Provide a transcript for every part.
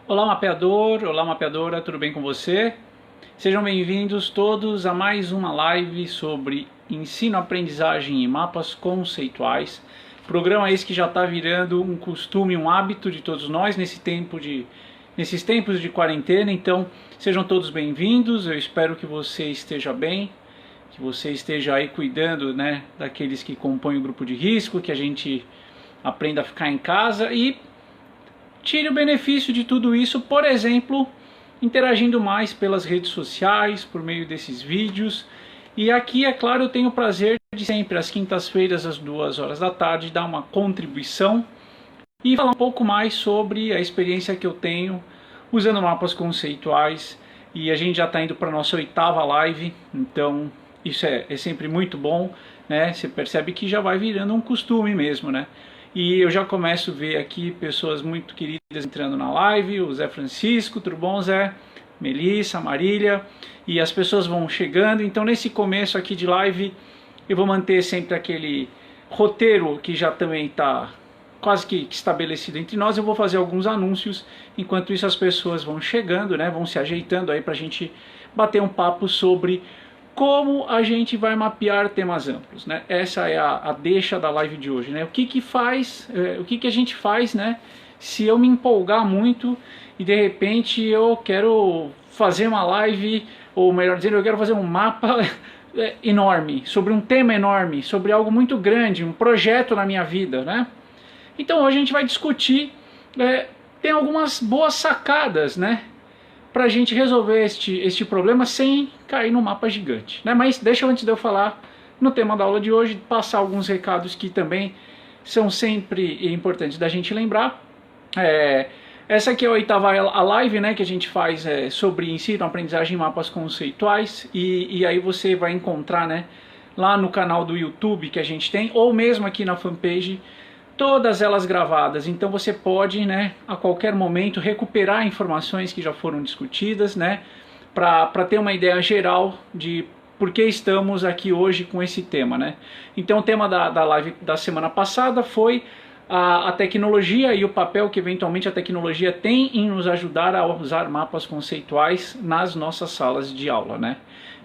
Olá mapeador, olá mapeadora, tudo bem com você? Sejam bem-vindos todos a mais uma live sobre ensino-aprendizagem e mapas conceituais. Programa esse que já está virando um costume, um hábito de todos nós nesses tempos de quarentena. Então sejam todos bem-vindos, eu espero que você esteja bem, que você esteja aí cuidando, né, daqueles que compõem o grupo de risco, que a gente aprenda a ficar em casa e tire o benefício de tudo isso, por exemplo, interagindo mais pelas redes sociais, por meio desses vídeos. E aqui, é claro, eu tenho o prazer de sempre, às quintas-feiras, às 2 horas da tarde, dar uma contribuição e falar um pouco mais sobre a experiência que eu tenho usando mapas conceituais. E a gente já está indo para a nossa 8ª live, então isso é sempre muito bom, né? Você percebe que já vai virando um costume mesmo, né? E eu já começo a ver aqui pessoas muito queridas entrando na live, o Zé Francisco, tudo bom, Zé? Melissa, Marília, e as pessoas vão chegando. Então nesse começo aqui de live eu vou manter sempre aquele roteiro que já também está quase que estabelecido entre nós. Eu vou fazer alguns anúncios, enquanto isso as pessoas vão chegando, né? Vão se ajeitando aí para a gente bater um papo sobre como a gente vai mapear temas amplos, né? Essa é a deixa da live de hoje, né? O que a gente faz, né? Se eu me empolgar muito e de repente eu quero fazer uma live, ou melhor dizendo, eu quero fazer um mapa enorme, sobre um tema enorme, sobre algo muito grande, um projeto na minha vida, né? Então hoje a gente vai discutir, tem algumas boas sacadas, né? Para a gente resolver este problema sem cair no mapa gigante, né? Mas deixa, antes de eu falar no tema da aula de hoje, passar alguns recados que também são sempre importantes da gente lembrar. Essa aqui é a 8ª live, né, que a gente faz sobre ensino, aprendizagem e mapas conceituais, e aí você vai encontrar, né, lá no canal do YouTube que a gente tem, ou mesmo aqui na fanpage, todas elas gravadas. Então você pode, né, a qualquer momento recuperar informações que já foram discutidas, né, para ter uma ideia geral de por que estamos aqui hoje com esse tema, né. Então o tema da live da semana passada foi a tecnologia e o papel que eventualmente a tecnologia tem em nos ajudar a usar mapas conceituais nas nossas salas de aula, né.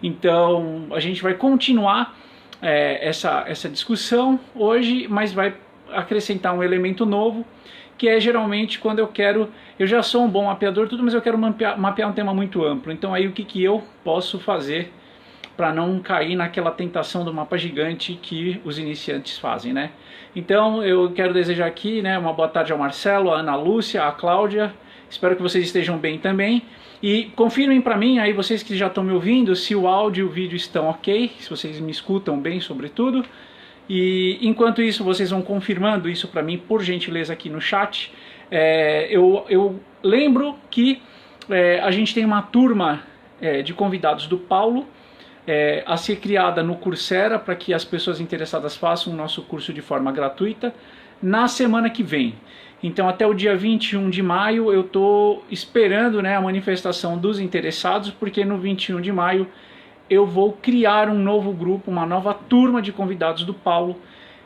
Então a gente vai continuar essa discussão hoje, mas vai acrescentar um elemento novo, que é geralmente quando eu já sou um bom mapeador, tudo, mas eu quero mapear um tema muito amplo. Então aí o que eu posso fazer para não cair naquela tentação do mapa gigante que os iniciantes fazem, né? Então eu quero desejar aqui, né, uma boa tarde ao Marcelo, a Ana Lúcia, a Cláudia, espero que vocês estejam bem também. E confirmem para mim, aí vocês que já estão me ouvindo, se o áudio e o vídeo estão ok, se vocês me escutam bem, sobretudo. E enquanto isso vocês vão confirmando isso para mim, por gentileza, aqui no chat. Eu lembro que a gente tem uma turma de convidados do Paulo a ser criada no Coursera, para que as pessoas interessadas façam o nosso curso de forma gratuita na semana que vem. Então até o dia 21 de maio eu estou esperando, né, a manifestação dos interessados, porque no 21 de maio eu vou criar um novo grupo, uma nova turma de convidados do Paulo,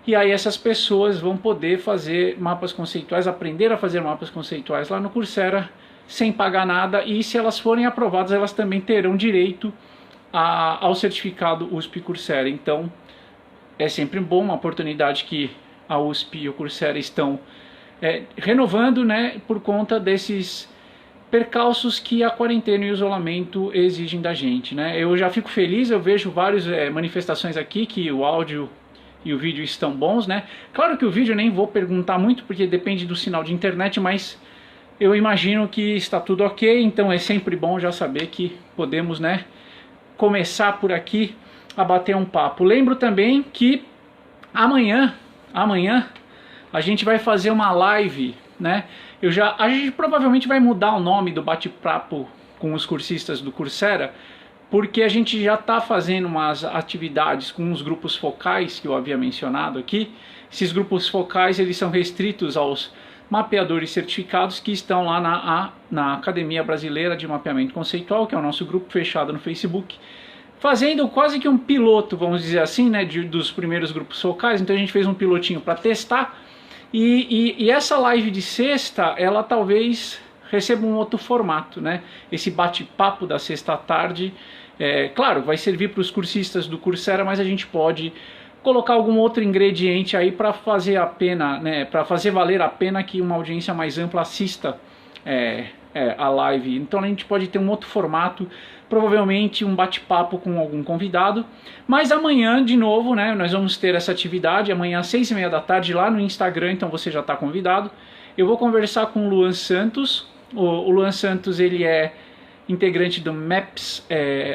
e aí essas pessoas vão poder fazer mapas conceituais, aprender a fazer mapas conceituais lá no Coursera, sem pagar nada, e se elas forem aprovadas, elas também terão direito ao certificado USP Coursera. Então é sempre bom, uma oportunidade que a USP e o Coursera estão renovando, né, por conta desses percalços que a quarentena e o isolamento exigem da gente, né? Eu já fico feliz, eu vejo várias manifestações aqui que o áudio e o vídeo estão bons, né? Claro que o vídeo eu nem vou perguntar muito, porque depende do sinal de internet, mas eu imagino que está tudo ok, então é sempre bom já saber que podemos, né, começar por aqui a bater um papo. Lembro também que amanhã a gente vai fazer uma live, né? A gente provavelmente vai mudar o nome do bate-papo com os cursistas do Coursera, porque a gente já está fazendo umas atividades com os grupos focais que eu havia mencionado aqui. Esses grupos focais, eles são restritos aos mapeadores certificados que estão lá na Academia Brasileira de Mapeamento Conceitual, que é o nosso grupo fechado no Facebook, fazendo quase que um piloto, vamos dizer assim, né, dos primeiros grupos focais. Então a gente fez um pilotinho para testar. E essa live de sexta, ela talvez receba um outro formato, né? Esse bate-papo da sexta tarde, claro, vai servir para os cursistas do Coursera, mas a gente pode colocar algum outro ingrediente aí para fazer a pena, né? Para fazer valer a pena que uma audiência mais ampla assista a live. Então a gente pode ter um outro formato, provavelmente um bate-papo com algum convidado. Mas amanhã, de novo, né, nós vamos ter essa atividade, amanhã às 6h30 da tarde lá no Instagram, então você já está convidado. Eu vou conversar com o Luan Santos. O Luan Santos, ele é integrante do MAPS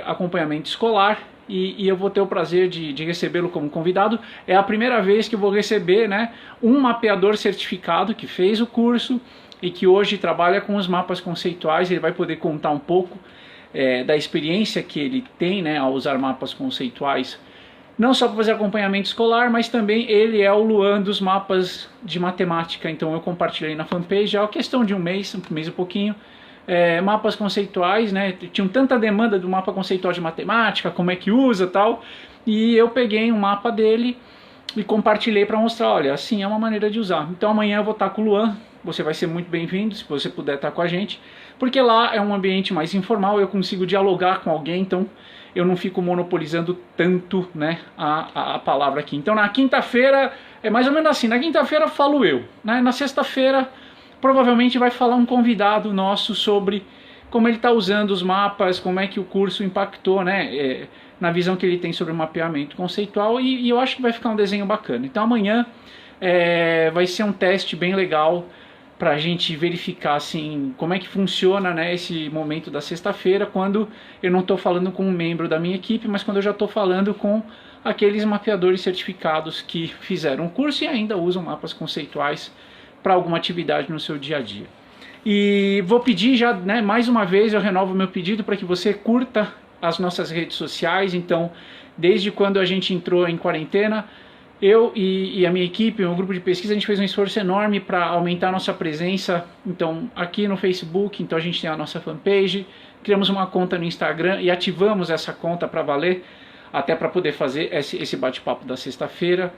Acompanhamento Escolar, e eu vou ter o prazer de recebê-lo como convidado. É a primeira vez que eu vou receber, né, um mapeador certificado que fez o curso e que hoje trabalha com os mapas conceituais. Ele vai poder contar um pouco da experiência que ele tem, né, ao usar mapas conceituais, não só para fazer acompanhamento escolar, mas também ele é o Luan dos mapas de matemática. Então eu compartilhei na fanpage já, questão de um mês e pouquinho, mapas conceituais, né? Tinham tanta demanda do mapa conceitual de matemática, como é que usa tal, e eu peguei um mapa dele e compartilhei para mostrar, olha, assim é uma maneira de usar. Então amanhã eu vou estar com o Luan, você vai ser muito bem-vindo se você puder estar com a gente, porque lá é um ambiente mais informal, eu consigo dialogar com alguém, então eu não fico monopolizando tanto, né, a palavra aqui. Então na quinta-feira é mais ou menos assim, na quinta-feira falo eu, né? Na sexta-feira provavelmente vai falar um convidado nosso sobre como ele está usando os mapas, como é que o curso impactou, né, na visão que ele tem sobre o mapeamento conceitual, e eu acho que vai ficar um desenho bacana. Então amanhã vai ser um teste bem legal para a gente verificar assim, como é que funciona, né, esse momento da sexta-feira, quando eu não estou falando com um membro da minha equipe, mas quando eu já estou falando com aqueles mapeadores certificados que fizeram o curso e ainda usam mapas conceituais para alguma atividade no seu dia a dia. E vou pedir já, né, mais uma vez eu renovo o meu pedido para que você curta as nossas redes sociais. Então, desde quando a gente entrou em quarentena, eu e a minha equipe, o grupo de pesquisa, a gente fez um esforço enorme para aumentar a nossa presença. Então, aqui no Facebook, então a gente tem a nossa fanpage, criamos uma conta no Instagram e ativamos essa conta para valer, até para poder fazer esse bate-papo da sexta-feira.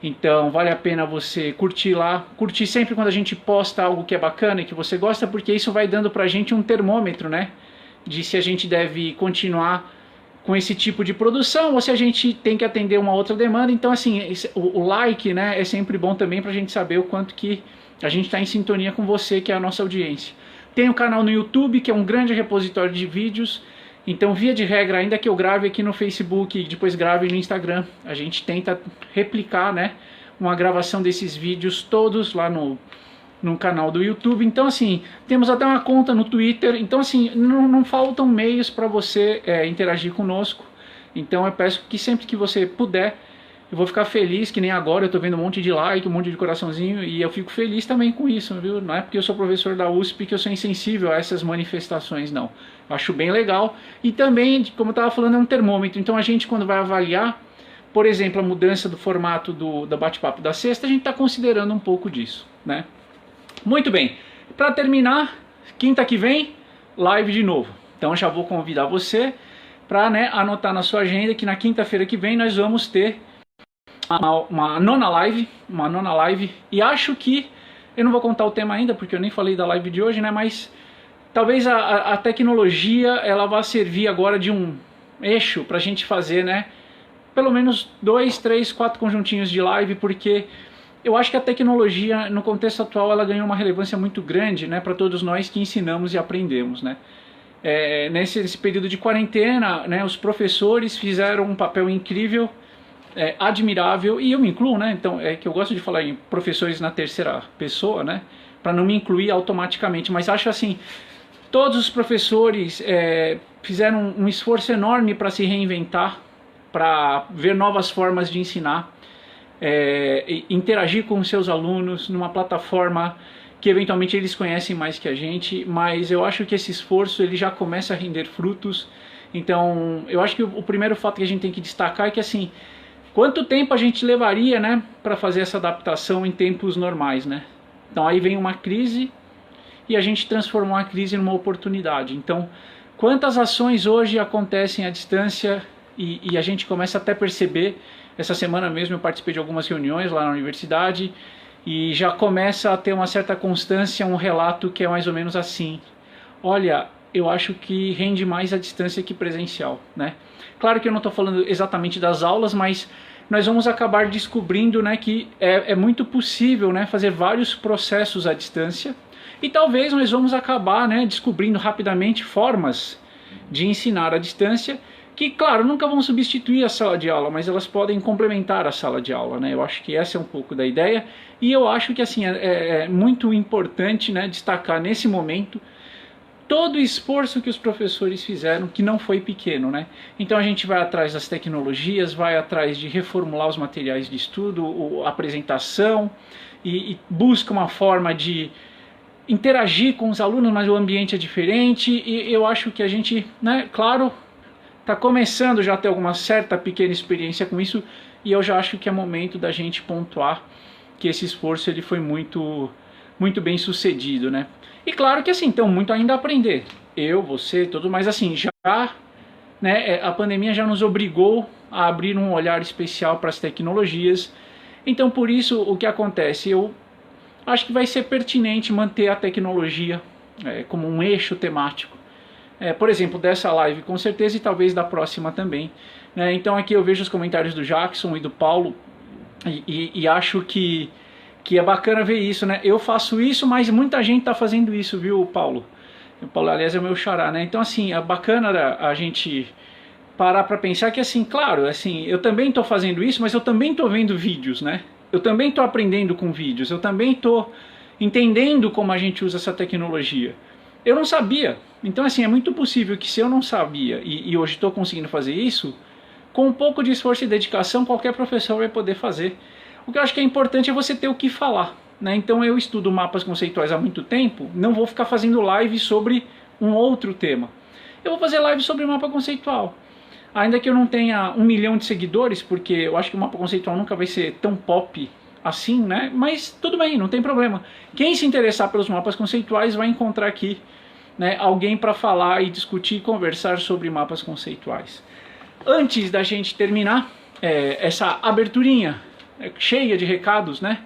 Então vale a pena você curtir lá, curtir sempre quando a gente posta algo que é bacana e que você gosta, porque isso vai dando pra gente um termômetro, né, de se a gente deve continuar com esse tipo de produção ou se a gente tem que atender uma outra demanda. Então assim, o like, né, é sempre bom também pra gente saber o quanto que a gente está em sintonia com você, que é a nossa audiência. Tem o canal no YouTube, que é um grande repositório de vídeos. Então, via de regra, ainda que eu grave aqui no Facebook e depois grave no Instagram, a gente tenta replicar, né, uma gravação desses vídeos todos lá no canal do YouTube. Então, assim, temos até uma conta no Twitter. Então, assim, não faltam meios para você interagir conosco. Então, eu peço que sempre que você puder, eu vou ficar feliz, que nem agora eu tô vendo um monte de like, um monte de coraçãozinho, e eu fico feliz também com isso, viu? Não é porque eu sou professor da USP que eu sou insensível a essas manifestações, não. Eu acho bem legal. E também, como eu estava falando, é um termômetro. Então a gente, quando vai avaliar, por exemplo, a mudança do formato do bate-papo da sexta, a gente está considerando um pouco disso, né? Muito bem. Para terminar, quinta que vem, live de novo. Então eu já vou convidar você para, né, anotar na sua agenda que na quinta-feira que vem nós vamos ter uma nona live, e acho que, eu não vou contar o tema ainda, porque eu nem falei da live de hoje, né, mas talvez a tecnologia, ela vá servir agora de um eixo para a gente fazer, né, pelo menos 2, 3, 4 conjuntinhos de live, porque eu acho que a tecnologia, no contexto atual, ela ganhou uma relevância muito grande, né, para todos nós que ensinamos e aprendemos, né. Nesse período de quarentena, né, os professores fizeram um papel incrível, admirável, e eu me incluo, né? Então é que eu gosto de falar em professores na terceira pessoa, né? Para não me incluir automaticamente, mas acho assim, todos os professores fizeram um esforço enorme para se reinventar, para ver novas formas de ensinar, interagir com os seus alunos numa plataforma que eventualmente eles conhecem mais que a gente, mas eu acho que esse esforço ele já começa a render frutos. Então eu acho que o primeiro fato que a gente tem que destacar é que assim, quanto tempo a gente levaria, né, para fazer essa adaptação em tempos normais, né? Então aí vem uma crise e a gente transformou a crise numa oportunidade. Então, quantas ações hoje acontecem à distância e a gente começa até a perceber. Essa semana mesmo eu participei de algumas reuniões lá na universidade e já começa a ter uma certa constância, um relato que é mais ou menos assim: olha, eu acho que rende mais à distância que presencial, né? Claro que eu não estou falando exatamente das aulas, mas nós vamos acabar descobrindo, né, que é muito possível, né, fazer vários processos à distância, e talvez nós vamos acabar, né, descobrindo rapidamente formas de ensinar à distância que, claro, nunca vão substituir a sala de aula, mas elas podem complementar a sala de aula, né? Eu acho que essa é um pouco da ideia, e eu acho que assim é muito importante, né, destacar nesse momento todo o esforço que os professores fizeram, que não foi pequeno, né? Então a gente vai atrás das tecnologias, vai atrás de reformular os materiais de estudo, a apresentação, e busca uma forma de interagir com os alunos, mas o ambiente é diferente, e eu acho que a gente, né, claro, está começando já a ter alguma certa pequena experiência com isso, e eu já acho que é momento da gente pontuar que esse esforço ele foi muito bem sucedido, né? E claro que assim, tem muito ainda a aprender. Eu, você, tudo, mas assim, já, né, a pandemia já nos obrigou a abrir um olhar especial para as tecnologias. Então por isso o que acontece? Eu acho que vai ser pertinente manter a tecnologia como um eixo temático. Por exemplo, dessa live com certeza, e talvez da próxima também, né? Então aqui eu vejo os comentários do Jackson e do Paulo, e acho que é bacana ver isso, né? Eu faço isso, mas muita gente está fazendo isso, viu, Paulo? O Paulo, aliás, é o meu xará, né? Então, assim, é bacana a gente parar para pensar que, assim, claro, assim, eu também estou fazendo isso, mas eu também estou vendo vídeos, né? Eu também estou aprendendo com vídeos, eu também estou entendendo como a gente usa essa tecnologia. Eu não sabia. Então, assim, é muito possível que se eu não sabia e hoje estou conseguindo fazer isso, com um pouco de esforço e dedicação, qualquer professor vai poder fazer. O que eu acho que é importante é você ter o que falar, né? Então eu estudo mapas conceituais há muito tempo, não vou ficar fazendo live sobre um outro tema. Eu vou fazer live sobre mapa conceitual. Ainda que eu não tenha 1 milhão de seguidores, porque eu acho que o mapa conceitual nunca vai ser tão pop assim, né? Mas tudo bem, não tem problema. Quem se interessar pelos mapas conceituais vai encontrar aqui, né, alguém para falar e discutir e conversar sobre mapas conceituais. Antes da gente terminar essa aberturinha cheia de recados, né?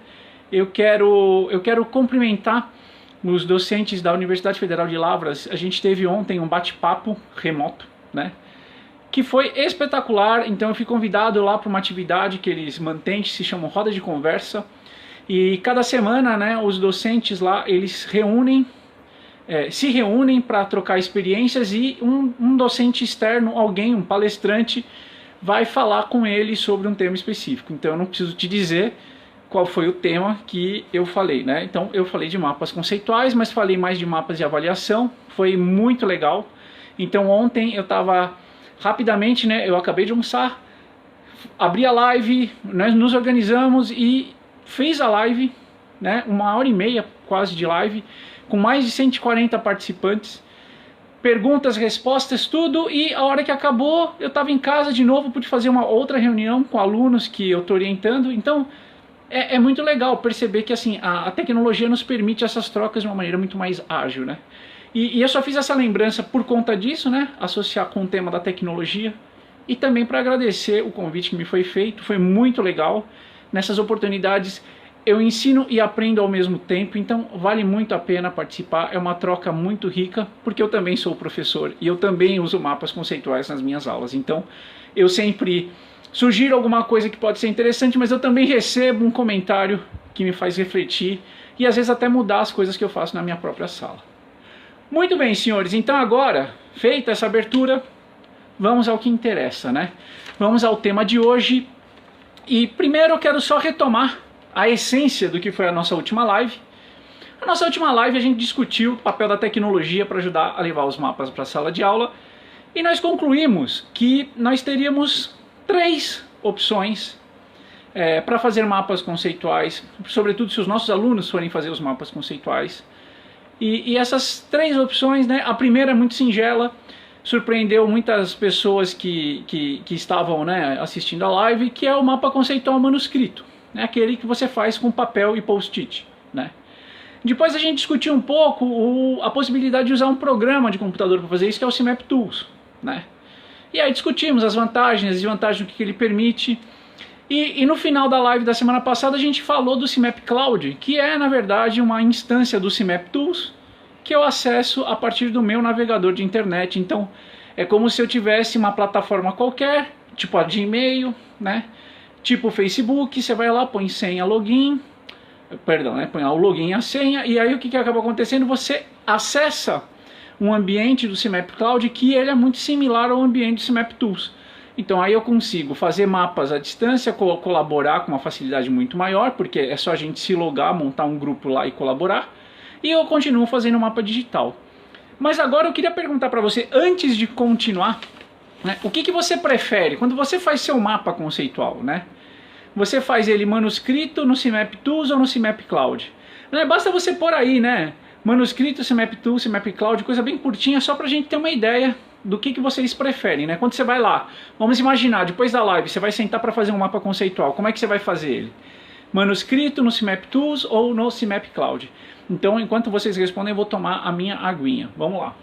Eu quero cumprimentar os docentes da Universidade Federal de Lavras. A gente teve ontem um bate-papo remoto, né? Que foi espetacular. Então eu fui convidado lá para uma atividade que eles mantêm, que se chama Roda de Conversa. E cada semana, né, os docentes lá, eles se reúnem para trocar experiências, e um docente externo, alguém, um palestrante, vai falar com ele sobre um tema específico. Então eu não preciso te dizer qual foi o tema que eu falei, né? Então eu falei de mapas conceituais, mas falei mais de mapas de avaliação. Foi muito legal. Então ontem eu estava rapidamente, né? Eu acabei de almoçar, abri a live, nós nos organizamos e fiz a live, né? 1h30 quase de live, com mais de 140 participantes. Perguntas, respostas, tudo, e a hora que acabou eu estava em casa de novo, pude fazer uma outra reunião com alunos que eu estou orientando. Então é muito legal perceber que assim, a tecnologia nos permite essas trocas de uma maneira muito mais ágil, né? E eu só fiz essa lembrança por conta disso, né? Associar com o tema da tecnologia, e também para agradecer o convite que me foi feito. Foi muito legal. Nessas oportunidades eu ensino e aprendo ao mesmo tempo, então vale muito a pena participar. É uma troca muito rica, porque eu também sou professor e eu também uso mapas conceituais nas minhas aulas. Então eu sempre sugiro alguma coisa que pode ser interessante, mas eu também recebo um comentário que me faz refletir e às vezes até mudar as coisas que eu faço na minha própria sala. Muito bem, senhores, então agora, feita essa abertura, vamos ao que interessa, né? Vamos ao tema de hoje. E primeiro eu quero só retomar a essência do que foi a nossa última live. Na nossa última live a gente discutiu o papel da tecnologia para ajudar a levar os mapas para a sala de aula, e nós concluímos que nós teríamos 3 opções para fazer mapas conceituais, sobretudo se os nossos alunos forem fazer os mapas conceituais. E essas 3 opções, né, a primeira é muito singela, surpreendeu muitas pessoas que estavam, né, assistindo a live, que é o mapa conceitual manuscrito. É aquele que você faz com papel e post-it, né? Depois a gente discutiu um pouco a possibilidade de usar um programa de computador para fazer isso, que é o CMap Tools, né? E aí discutimos as vantagens e desvantagens do que ele permite. E no final da live da semana passada a gente falou do CMap Cloud, que é na verdade uma instância do CMap Tools que eu acesso a partir do meu navegador de internet. Então é como se eu tivesse uma plataforma qualquer, tipo a Gmail, né? Tipo o Facebook, você vai lá, põe senha, login, perdão, né? Põe o login e a senha, e aí o que acaba acontecendo? Você acessa um ambiente do CMap Cloud que ele é muito similar ao ambiente do CMap Tools. Então aí eu consigo fazer mapas à distância, colaborar com uma facilidade muito maior, porque é só a gente se logar, montar um grupo lá e colaborar, e eu continuo fazendo mapa digital. Mas agora eu queria perguntar para você, antes de continuar, né, o que você prefere quando você faz seu mapa conceitual, né? Você faz ele manuscrito no CMap Tools ou no CMap Cloud? Né, basta você pôr aí, né? Manuscrito, CMap Tools, CMap Cloud, coisa bem curtinha, só pra gente ter uma ideia do que vocês preferem, né? Quando você vai lá, vamos imaginar, depois da live, você vai sentar para fazer um mapa conceitual, como é que você vai fazer ele? Manuscrito no CMap Tools ou no CMap Cloud? Então, enquanto vocês respondem, eu vou tomar a minha aguinha. Vamos lá.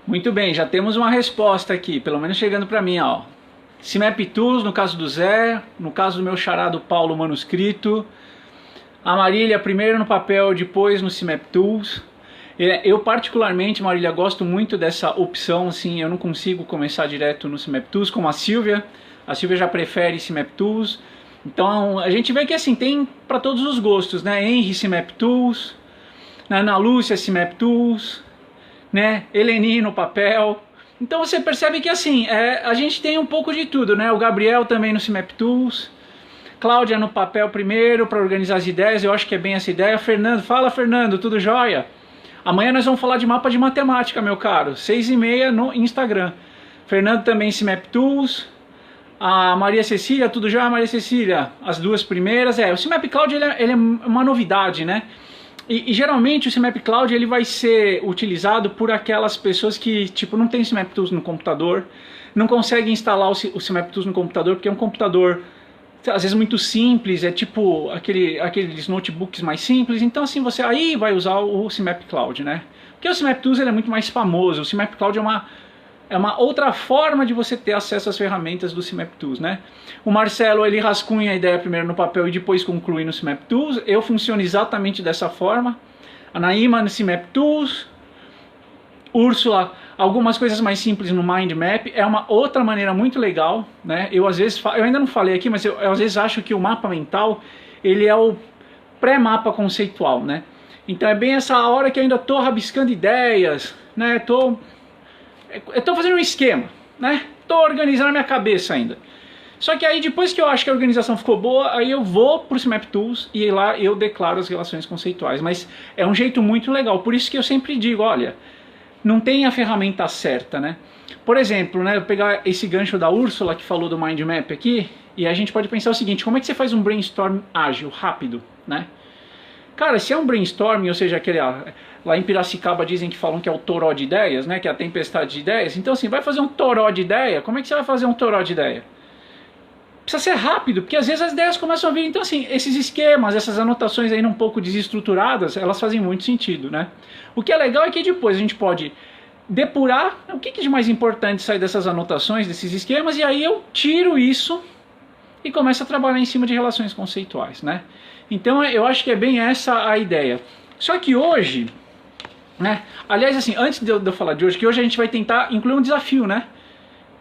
Muito bem, já temos uma resposta aqui, pelo menos chegando para mim, ó. CMap Tools, no caso do Zé, no caso do meu xará Paulo, manuscrito. A Marília, primeiro no papel, depois no CMap Tools. Eu particularmente, Marília, gosto muito dessa opção, assim, eu não consigo começar direto no CMap Tools, como a Silvia. A Silvia já prefere CMap Tools. Então, a gente vê que assim, tem para todos os gostos, né? Henry, CMap Tools. Ana Lúcia, CMap Tools. Né? Eleni no papel. Então você percebe que assim, a gente tem um pouco de tudo, né? O Gabriel também no CMap Tools. Cláudia no papel primeiro para organizar as ideias, eu acho que é bem essa ideia. Fernando, fala Fernando, tudo jóia? Amanhã nós vamos falar de mapa de matemática, meu caro, 6h30 no Instagram. Fernando também CMap Tools. A Maria Cecília, tudo jóia, Maria Cecília? As duas primeiras, o CMap Cloud ele é uma novidade, né? E geralmente o CMap Cloud ele vai ser utilizado por aquelas pessoas que tipo não tem CMap Tools no computador, não conseguem instalar o CMap Tools no computador porque é um computador às vezes muito simples, é tipo aqueles notebooks mais simples. Então assim você aí vai usar o CMap Cloud, né? Porque o CMap Tools ele é muito mais famoso, o CMap Cloud é uma outra forma de você ter acesso às ferramentas do CMap Tools, né? O Marcelo, ele rascunha a ideia primeiro no papel e depois conclui no CMap Tools. Eu funciono exatamente dessa forma. A Naima no CMap Tools. Úrsula, algumas coisas mais simples no Mind Map. É uma outra maneira muito legal, né? Eu às vezes, eu ainda não falei aqui, mas eu às vezes acho que o mapa mental, ele é o pré-mapa conceitual, né? Então é bem essa hora que eu ainda estou rabiscando ideias, né? Eu estou fazendo um esquema, né? Estou organizando a minha cabeça ainda. Só que aí depois que eu acho que a organização ficou boa, aí eu vou para o CMap Tools e lá eu declaro as relações conceituais. Mas é um jeito muito legal, por isso que eu sempre digo, olha, não tem a ferramenta certa, né? Por exemplo, né, eu pegar esse gancho da Úrsula que falou do Mind Map aqui, e a gente pode pensar o seguinte, como é que você faz um brainstorm ágil, rápido, né? Cara, se é um brainstorming, ou seja, aquele, lá em Piracicaba dizem que falam que é o toró de ideias, né, que é a tempestade de ideias. Então assim, vai fazer um toró de ideia, como é que você vai fazer um toró de ideia? Precisa ser rápido, porque às vezes as ideias começam a vir. Então assim, esses esquemas, essas anotações aí um pouco desestruturadas, elas fazem muito sentido, né? O que é legal é que depois a gente pode depurar o que de mais importante sai dessas anotações, desses esquemas, e aí eu tiro isso e começo a trabalhar em cima de relações conceituais, né? Então eu acho que é bem essa a ideia. Só que hoje, né? Aliás, assim, antes de eu falar de hoje, que hoje a gente vai tentar incluir um desafio, né?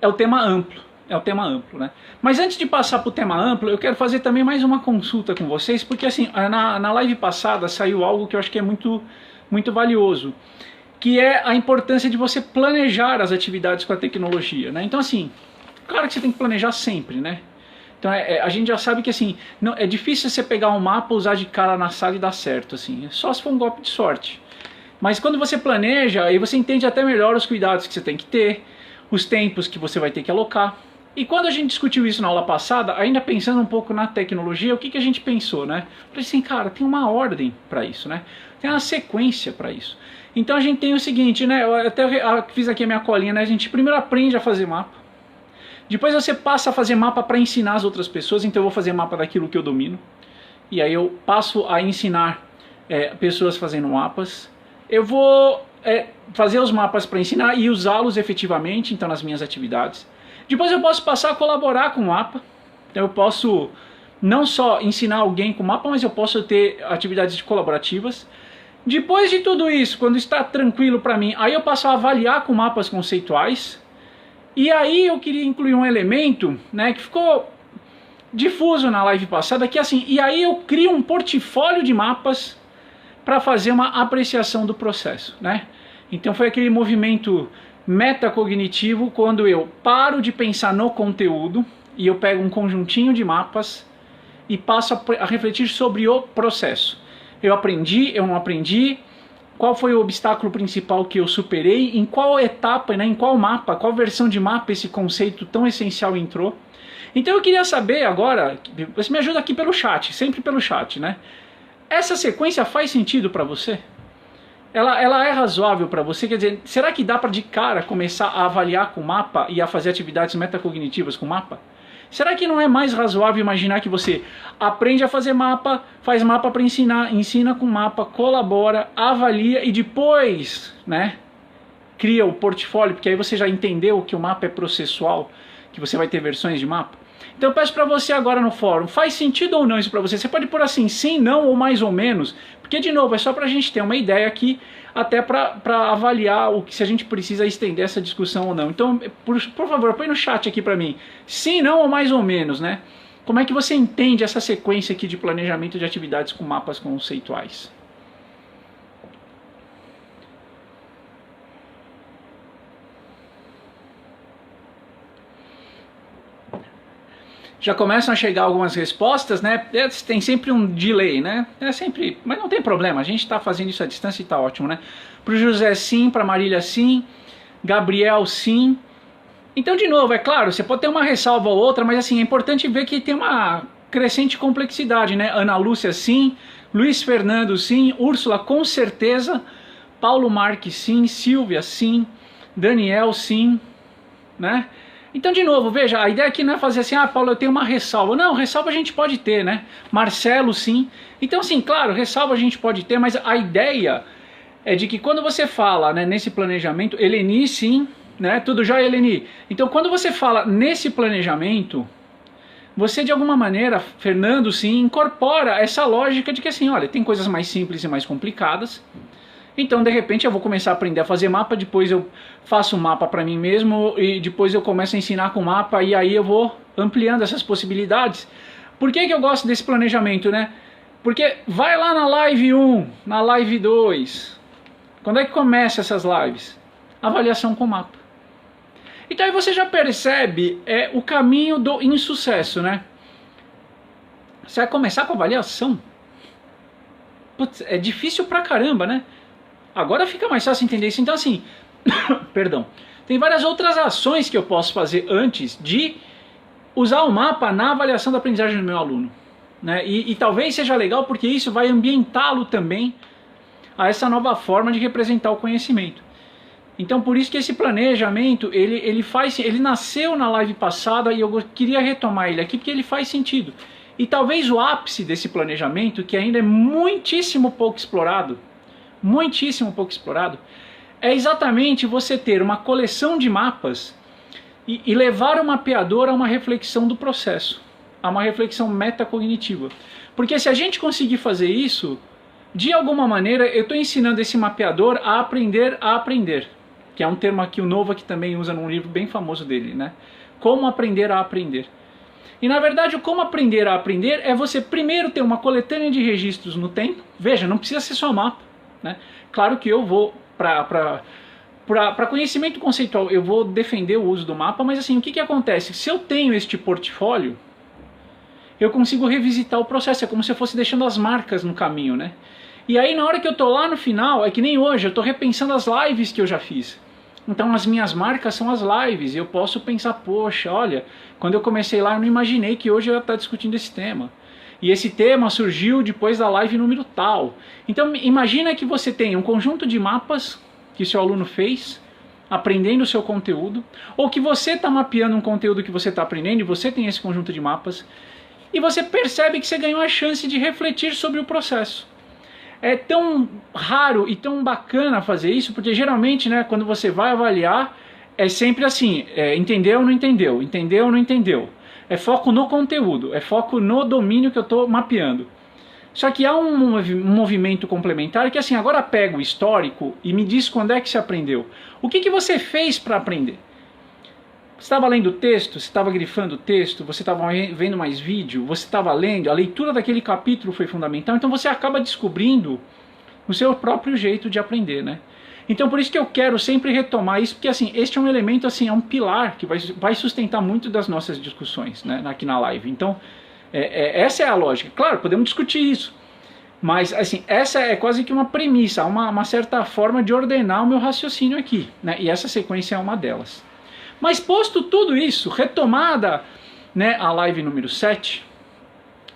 É o tema amplo. É o tema amplo, né? Mas antes de passar para o tema amplo, eu quero fazer também mais uma consulta com vocês, porque assim, na live passada saiu algo que eu acho que é muito valioso, que é a importância de você planejar as atividades com a tecnologia, né? Então assim, claro que você tem que planejar sempre, né? Então a gente já sabe que assim, não, é difícil você pegar um mapa, usar de cara na sala e dar certo, assim, só se for um golpe de sorte. Mas quando você planeja, aí você entende até melhor os cuidados que você tem que ter, os tempos que você vai ter que alocar. E quando a gente discutiu isso na aula passada, ainda pensando um pouco na tecnologia, o que a gente pensou, né? Falei assim, cara, tem uma ordem para isso, né? Tem uma sequência para isso. Então a gente tem o seguinte, né? Eu até fiz aqui a minha colinha, né? A gente primeiro aprende a fazer mapa. Depois você passa a fazer mapa para ensinar as outras pessoas, então eu vou fazer mapa daquilo que eu domino. E aí eu passo a ensinar pessoas fazendo mapas. Eu vou fazer os mapas para ensinar e usá-los efetivamente, então nas minhas atividades. Depois eu posso passar a colaborar com o mapa. Então eu posso não só ensinar alguém com o mapa, mas eu posso ter atividades colaborativas. Depois de tudo isso, quando está tranquilo para mim, aí eu passo a avaliar com mapas conceituais. E aí eu queria incluir um elemento, né, que ficou difuso na live passada, que assim, e aí eu crio um portfólio de mapas para fazer uma apreciação do processo, né? Então foi aquele movimento metacognitivo, quando eu paro de pensar no conteúdo e eu pego um conjuntinho de mapas e passo a refletir sobre o processo. Eu aprendi, eu não aprendi, qual foi o obstáculo principal que eu superei, em qual etapa, né, em qual mapa, qual versão de mapa esse conceito tão essencial entrou. Então eu queria saber agora, você me ajuda aqui pelo chat, sempre pelo chat, né? Essa sequência faz sentido para você? Ela é razoável para você? Quer dizer, será que dá para de cara começar a avaliar com o mapa e a fazer atividades metacognitivas com o mapa? Será que não é mais razoável imaginar que você aprende a fazer mapa, faz mapa para ensinar, ensina com mapa, colabora, avalia e depois, né, cria o portfólio, porque aí você já entendeu que o mapa é processual, que você vai ter versões de mapa? Então eu peço para você agora no fórum, faz sentido ou não isso para você? Você pode pôr assim, sim, não ou mais ou menos, porque de novo é só para a gente ter uma ideia aqui, até para avaliar se a gente precisa estender essa discussão ou não. Então, por favor, põe no chat aqui para mim, sim, não ou mais ou menos, né? Como é que você entende essa sequência aqui de planejamento de atividades com mapas conceituais? Já começam a chegar algumas respostas, né? Tem sempre um delay, né? Mas não tem problema, a gente está fazendo isso à distância e está ótimo, né? Para o José sim, para a Marília sim, Gabriel sim. Então, de novo, é claro, você pode ter uma ressalva ou outra, mas assim, é importante ver que tem uma crescente complexidade, né? Ana Lúcia sim, Luiz Fernando sim, Úrsula com certeza, Paulo Marques sim, Silvia sim, Daniel sim, né? Então, de novo, veja, a ideia aqui não é fazer assim, ah, Paulo, eu tenho uma ressalva. Não, ressalva a gente pode ter, né? Marcelo, sim. Então, assim, claro, ressalva a gente pode ter, mas a ideia é de que quando você fala, né, nesse planejamento, Eleni, sim, né? Tudo já, Eleni? Então, quando você fala nesse planejamento, você, de alguma maneira, Fernando, sim, incorpora essa lógica de que, assim, olha, tem coisas mais simples e mais complicadas. Então, de repente, eu vou começar a aprender a fazer mapa, depois eu faço um mapa para mim mesmo e depois eu começo a ensinar com mapa e aí eu vou ampliando essas possibilidades. Por que eu gosto desse planejamento, né? Porque vai lá na live 1, na live 2. Quando é que começa essas lives? Avaliação com mapa. Então aí você já percebe o caminho do insucesso, né? Você vai começar com avaliação? Putz, é difícil pra caramba, né? Agora fica mais fácil entender isso. Então assim, perdão, tem várias outras ações que eu posso fazer antes de usar o mapa na avaliação da aprendizagem do meu aluno, né? E talvez seja legal porque isso vai ambientá-lo também a essa nova forma de representar o conhecimento. Então por isso que esse planejamento, ele nasceu na live passada e eu queria retomar ele aqui porque ele faz sentido. E talvez o ápice desse planejamento, que ainda é muitíssimo pouco explorado, é exatamente você ter uma coleção de mapas e levar o mapeador a uma reflexão do processo, a uma reflexão metacognitiva. Porque se a gente conseguir fazer isso, de alguma maneira eu estou ensinando esse mapeador a aprender, que é um termo aqui, o Nova, que também usa num livro bem famoso dele, né? Como aprender a aprender. E na verdade o como aprender a aprender é você primeiro ter uma coletânea de registros no tempo. Veja, não precisa ser só mapa, né? Claro que eu vou, para conhecimento conceitual, eu vou defender o uso do mapa, mas assim, o que acontece? Se eu tenho este portfólio, eu consigo revisitar o processo, é como se eu fosse deixando as marcas no caminho, né? E aí na hora que eu tô lá no final, é que nem hoje, eu tô repensando as lives que eu já fiz. Então as minhas marcas são as lives, e eu posso pensar, poxa, olha, quando eu comecei lá eu não imaginei que hoje eu ia estar discutindo esse tema. E esse tema surgiu depois da live número tal. Então imagina que você tem um conjunto de mapas que o seu aluno fez, aprendendo o seu conteúdo, ou que você está mapeando um conteúdo que você está aprendendo e você tem esse conjunto de mapas, e você percebe que você ganhou a chance de refletir sobre o processo. É tão raro e tão bacana fazer isso, porque geralmente, né, quando você vai avaliar, é sempre assim, entendeu ou não entendeu, entendeu ou não entendeu. É foco no conteúdo, é foco no domínio que eu estou mapeando. Só que há um movimento complementar que assim, agora pega o histórico e me diz quando é que você aprendeu. O que você fez para aprender? Você estava lendo o texto, você estava grifando o texto, você estava vendo mais vídeo, você estava lendo, a leitura daquele capítulo foi fundamental, então você acaba descobrindo o seu próprio jeito de aprender, né? Então por isso que eu quero sempre retomar isso, porque assim, este é um elemento, assim, é um pilar que vai sustentar muito das nossas discussões, né, aqui na live. Então, essa é a lógica. Claro, podemos discutir isso, mas assim, essa é quase que uma premissa, uma certa forma de ordenar o meu raciocínio aqui, né? E essa sequência é uma delas. Mas posto tudo isso, retomada, né, a live número 7,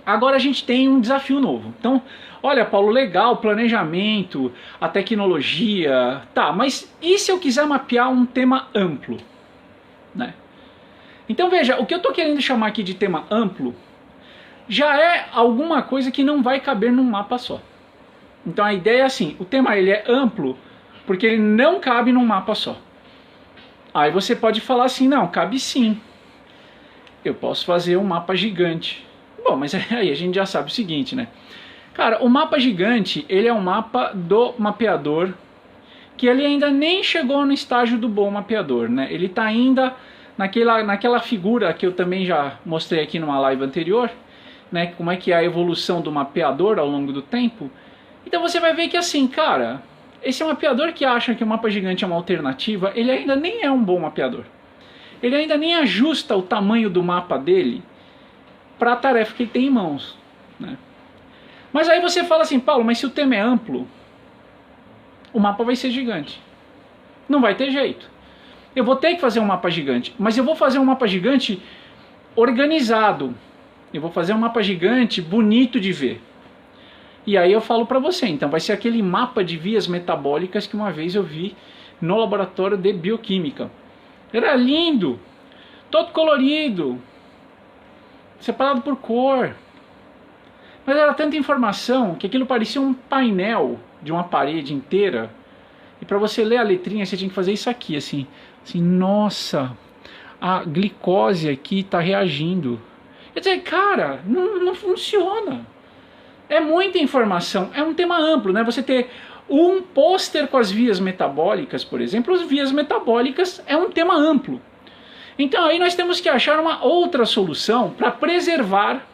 agora a gente tem um desafio novo. Então, olha, Paulo, legal, planejamento, a tecnologia, tá, mas e se eu quiser mapear um tema amplo? Né? Então veja, o que eu estou querendo chamar aqui de tema amplo já é alguma coisa que não vai caber num mapa só. Então a ideia é assim, o tema ele é amplo porque ele não cabe num mapa só. Aí você pode falar assim, não, cabe sim. Eu posso fazer um mapa gigante. Bom, mas aí a gente já sabe o seguinte, né? Cara, o mapa gigante, ele é um mapa do mapeador, que ele ainda nem chegou no estágio do bom mapeador, né? Ele está ainda naquela figura que eu também já mostrei aqui numa live anterior, né? Como é que é a evolução do mapeador ao longo do tempo. Então você vai ver que assim, cara, esse mapeador que acha que o mapa gigante é uma alternativa, ele ainda nem é um bom mapeador. Ele ainda nem ajusta o tamanho do mapa dele para a tarefa que ele tem em mãos, né? Mas aí você fala assim, Paulo, mas se o tema é amplo, o mapa vai ser gigante. Não vai ter jeito. Eu vou ter que fazer um mapa gigante, mas eu vou fazer um mapa gigante organizado. Eu vou fazer um mapa gigante bonito de ver. E aí eu falo para você, então vai ser aquele mapa de vias metabólicas que uma vez eu vi no laboratório de bioquímica. Era lindo, todo colorido, separado por cor. Mas era tanta informação que aquilo parecia um painel de uma parede inteira. E para você ler a letrinha você tinha que fazer isso aqui, assim, nossa, a glicose aqui está reagindo. Quer dizer, cara, não funciona. É muita informação, é um tema amplo, né? Você ter um pôster com as vias metabólicas, por exemplo, as vias metabólicas é um tema amplo. Então aí nós temos que achar uma outra solução para preservar,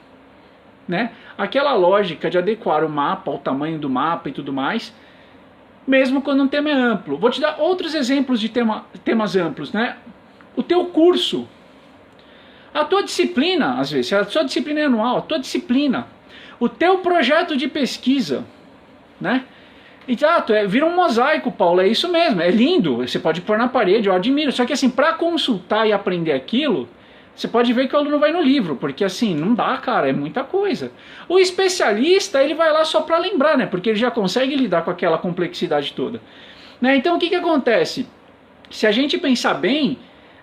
né, aquela lógica de adequar o mapa ao tamanho do mapa e tudo mais, mesmo quando um tema é amplo. Vou te dar outros exemplos de temas amplos, né? O teu curso, a tua disciplina, às vezes, a sua disciplina é anual, a tua disciplina, o teu projeto de pesquisa, né? Exato, vira um mosaico, Paulo, é isso mesmo, é lindo, você pode pôr na parede, eu admiro, só que assim, para consultar e aprender aquilo, você pode ver que o aluno vai no livro, porque assim, não dá, cara, é muita coisa. O especialista, ele vai lá só para lembrar, né? Porque ele já consegue lidar com aquela complexidade toda. Né? Então o que acontece? Se a gente pensar bem,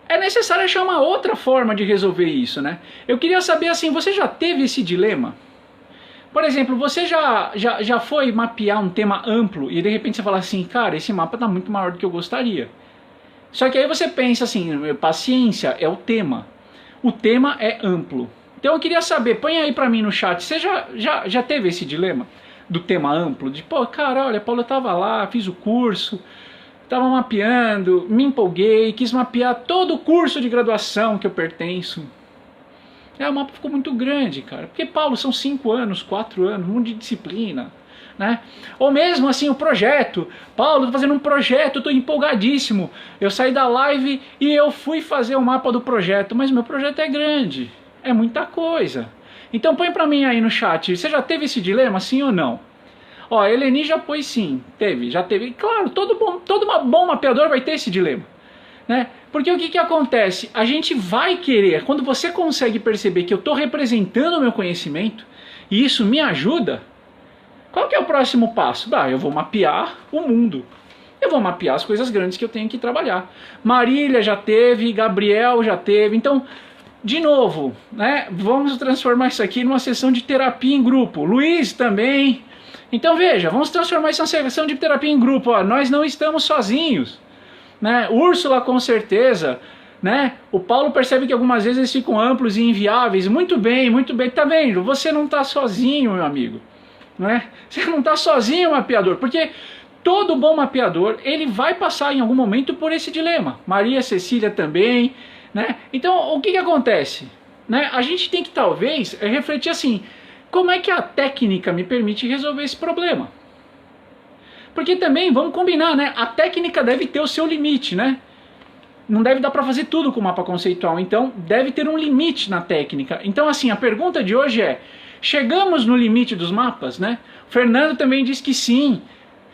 é necessário achar uma outra forma de resolver isso, né? Eu queria saber assim, você já teve esse dilema? Por exemplo, você já foi mapear um tema amplo e de repente você fala assim, cara, esse mapa está muito maior do que eu gostaria. Só que aí você pensa assim, paciência é o tema. O tema é amplo. Então eu queria saber, põe aí pra mim no chat, você já teve esse dilema do tema amplo? De, pô, cara, olha, Paulo, eu tava lá, fiz o curso, tava mapeando, me empolguei, quis mapear todo o curso de graduação que eu pertenço. O mapa ficou muito grande, cara. Porque, Paulo, são 5 anos, 4 anos, um monte de disciplina, né? Ou mesmo assim, o projeto. Paulo, tô fazendo um projeto, eu tô empolgadíssimo. Eu saí da live e eu fui fazer o mapa do projeto, mas meu projeto é grande, é muita coisa. Então põe pra mim aí no chat, você já teve esse dilema, sim ou não? Ó, a Eleni já pôs sim, já teve. Claro, todo bom mapeador vai ter esse dilema, né? Porque o que acontece? A gente vai querer, quando você consegue perceber que eu estou representando o meu conhecimento, e isso me ajuda, qual que é o próximo passo? Eu vou mapear o mundo. eu vou mapear as coisas grandes que eu tenho que trabalhar. Marília já teve, Gabriel já teve, então, de novo, né, vamos transformar isso aqui numa sessão de terapia em grupo. Luiz também. Então veja, vamos transformar isso numa sessão de terapia em grupo. Ó, nós não estamos sozinhos, né? Úrsula com certeza, né? O Paulo percebe que algumas vezes eles ficam amplos e inviáveis. Muito bem, tá vendo? Você não está sozinho, meu amigo, né? Você não está sozinho, mapeador, porque todo bom mapeador, ele vai passar em algum momento por esse dilema. Maria Cecília também, né? Então, o que acontece? Né? A gente tem que talvez refletir assim, como é que a técnica me permite resolver esse problema? Porque também, vamos combinar, né? A técnica deve ter o seu limite, né? Não deve dar para fazer tudo com o mapa conceitual, então deve ter um limite na técnica. Então, assim, a pergunta de hoje é, chegamos no limite dos mapas, né? O Fernando também diz que sim.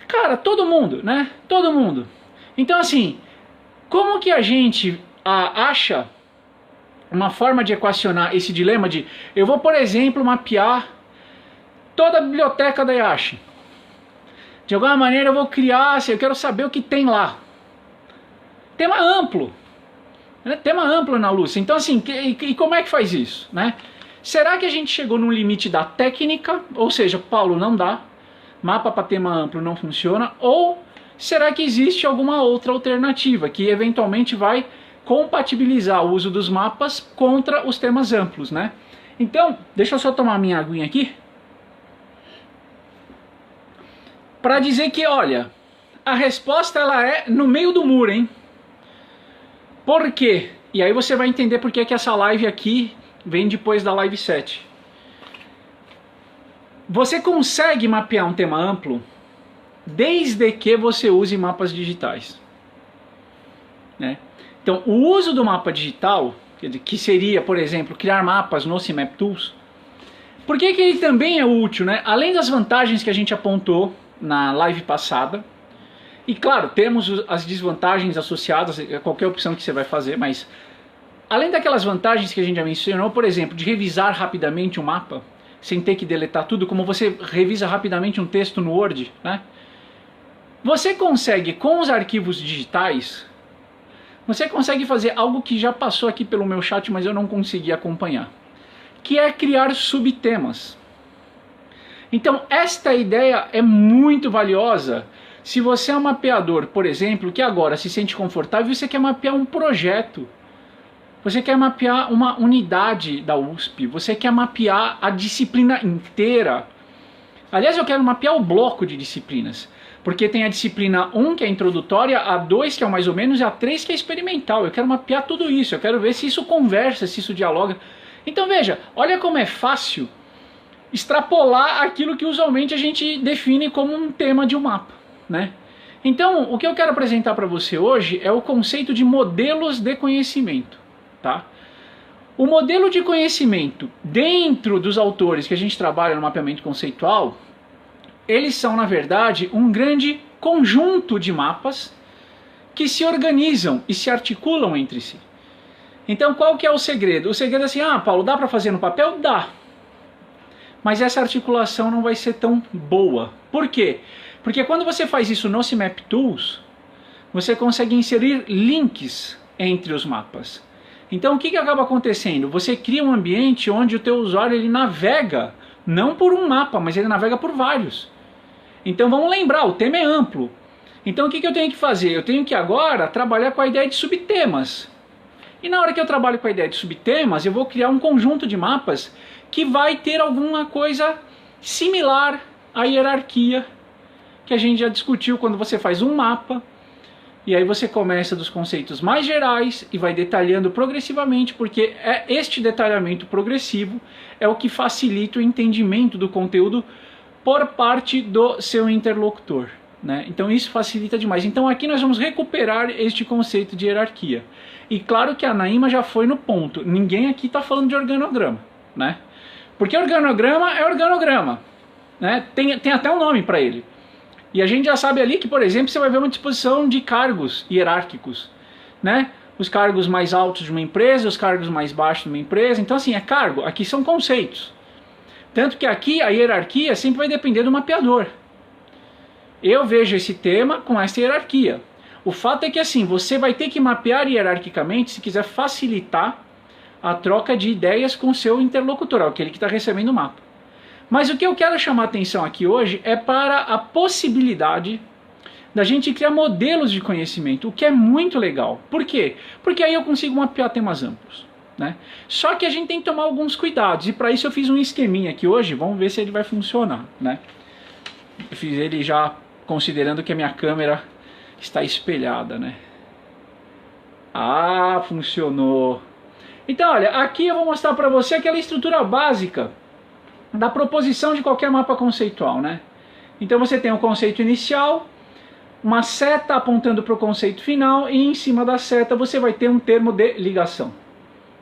Cara, todo mundo, né? Todo mundo. Então, assim, como que a gente acha uma forma de equacionar esse dilema de eu vou, por exemplo, mapear toda a biblioteca da IACHE. De alguma maneira eu vou criar, assim, eu quero saber o que tem lá. Tema amplo. Né? Tema amplo na Lúcia. Então, assim, e como é que faz isso? Né? Será que a gente chegou no limite da técnica? Ou seja, Paulo, não dá. Mapa para tema amplo não funciona. Ou será que existe alguma outra alternativa que eventualmente vai compatibilizar o uso dos mapas contra os temas amplos, né? Então, deixa eu só tomar minha aguinha aqui. Para dizer que, olha, a resposta ela é no meio do muro, hein? Por quê? E aí você vai entender por que essa live aqui vem depois da live 7. Você consegue mapear um tema amplo desde que você use mapas digitais, né? Então, o uso do mapa digital, que seria, por exemplo, criar mapas no CMap Tools, por que ele também é útil, né? Além das vantagens que a gente apontou na live passada, e claro, temos as desvantagens associadas a qualquer opção que você vai fazer, mas além daquelas vantagens que a gente já mencionou, por exemplo, de revisar rapidamente um mapa, sem ter que deletar tudo, como você revisa rapidamente um texto no Word, né? Você consegue, com os arquivos digitais, você consegue fazer algo que já passou aqui pelo meu chat, mas eu não consegui acompanhar, que é criar subtemas. Então, esta ideia é muito valiosa se você é um mapeador, por exemplo, que agora se sente confortável e você quer mapear um projeto. Você quer mapear uma unidade da USP, você quer mapear a disciplina inteira. Aliás, eu quero mapear o bloco de disciplinas. Porque tem a disciplina 1, que é introdutória, a 2, que é o mais ou menos, e a 3, que é experimental. Eu quero mapear tudo isso, eu quero ver se isso conversa, se isso dialoga. Então veja, olha como é fácil extrapolar aquilo que usualmente a gente define como um tema de um mapa, né? Então, o que eu quero apresentar para você hoje é o conceito de modelos de conhecimento, tá? O modelo de conhecimento dentro dos autores que a gente trabalha no mapeamento conceitual, eles são, na verdade, um grande conjunto de mapas que se organizam e se articulam entre si. Então, qual que é o segredo? O segredo é assim, Paulo, dá para fazer no papel? Dá. Mas essa articulação não vai ser tão boa. Por quê? Porque quando você faz isso no CMap Tools, você consegue inserir links entre os mapas. Então, o que acaba acontecendo? Você cria um ambiente onde o teu usuário ele navega, não por um mapa, mas ele navega por vários. Então vamos lembrar, o tema é amplo. Então o que eu tenho que fazer? Eu tenho que agora trabalhar com a ideia de subtemas. E na hora que eu trabalho com a ideia de subtemas, eu vou criar um conjunto de mapas que vai ter alguma coisa similar à hierarquia que a gente já discutiu quando você faz um mapa. E aí você começa dos conceitos mais gerais e vai detalhando progressivamente, porque este detalhamento progressivo é o que facilita o entendimento do conteúdo por parte do seu interlocutor, né? Então isso facilita demais. Então aqui nós vamos recuperar este conceito de hierarquia. E claro que a Naima já foi no ponto. Ninguém aqui está falando de organograma, né? Porque organograma é organograma, né? Tem até um nome para ele. E a gente já sabe ali que, por exemplo, você vai ver uma disposição de cargos hierárquicos, né? Os cargos mais altos de uma empresa, os cargos mais baixos de uma empresa. Então assim, é cargo. Aqui são conceitos. Tanto que aqui a hierarquia sempre vai depender do mapeador. Eu vejo esse tema com essa hierarquia. O fato é que assim, você vai ter que mapear hierarquicamente se quiser facilitar a troca de ideias com o seu interlocutor, aquele que está recebendo o mapa. Mas o que eu quero chamar a atenção aqui hoje é para a possibilidade da gente criar modelos de conhecimento, o que é muito legal. Por quê? Porque aí eu consigo mapear temas amplos, né? Só que a gente tem que tomar alguns cuidados, e para isso eu fiz um esqueminha aqui hoje, vamos ver se ele vai funcionar, né? Eu fiz ele já considerando que a minha câmera está espelhada, né? Ah, funcionou! Então, olha, aqui eu vou mostrar para você aquela estrutura básica da proposição de qualquer mapa conceitual, né? Então você tem um conceito inicial, uma seta apontando para o conceito final, e em cima da seta você vai ter um termo de ligação.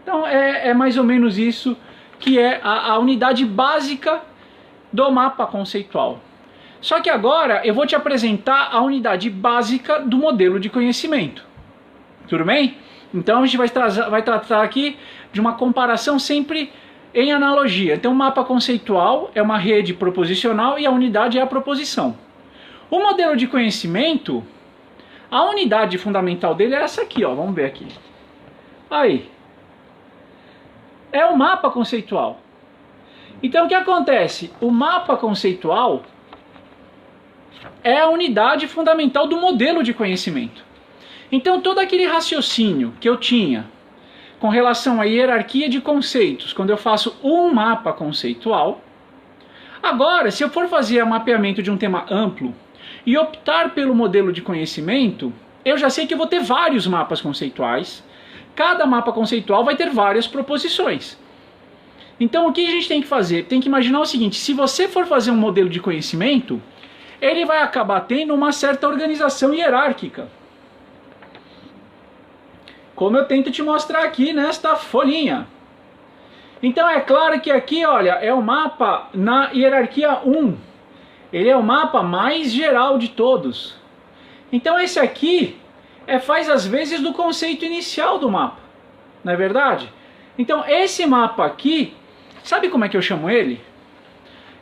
Então é mais ou menos isso que é a unidade básica do mapa conceitual. Só que agora eu vou te apresentar a unidade básica do modelo de conhecimento. Tudo bem? Então a gente vai tratar aqui de uma comparação sempre em analogia. Então o mapa conceitual é uma rede proposicional e a unidade é a proposição. O modelo de conhecimento, a unidade fundamental dele é essa aqui, ó. Vamos ver aqui. Aí. É o mapa conceitual. Então o que acontece? O mapa conceitual é a unidade fundamental do modelo de conhecimento. Então todo aquele raciocínio que eu tinha com relação à hierarquia de conceitos, quando eu faço um mapa conceitual, agora se eu for fazer o mapeamento de um tema amplo e optar pelo modelo de conhecimento, eu já sei que eu vou ter vários mapas conceituais, cada mapa conceitual vai ter várias proposições. Então o que a gente tem que fazer? Tem que imaginar o seguinte, se você for fazer um modelo de conhecimento, ele vai acabar tendo uma certa organização hierárquica. Como eu tento te mostrar aqui nesta folhinha. Então é claro que aqui, olha, é o mapa na hierarquia 1. Ele é o mapa mais geral de todos. Então esse aqui faz as vezes do conceito inicial do mapa. Não é verdade? Então esse mapa aqui, sabe como é que eu chamo ele?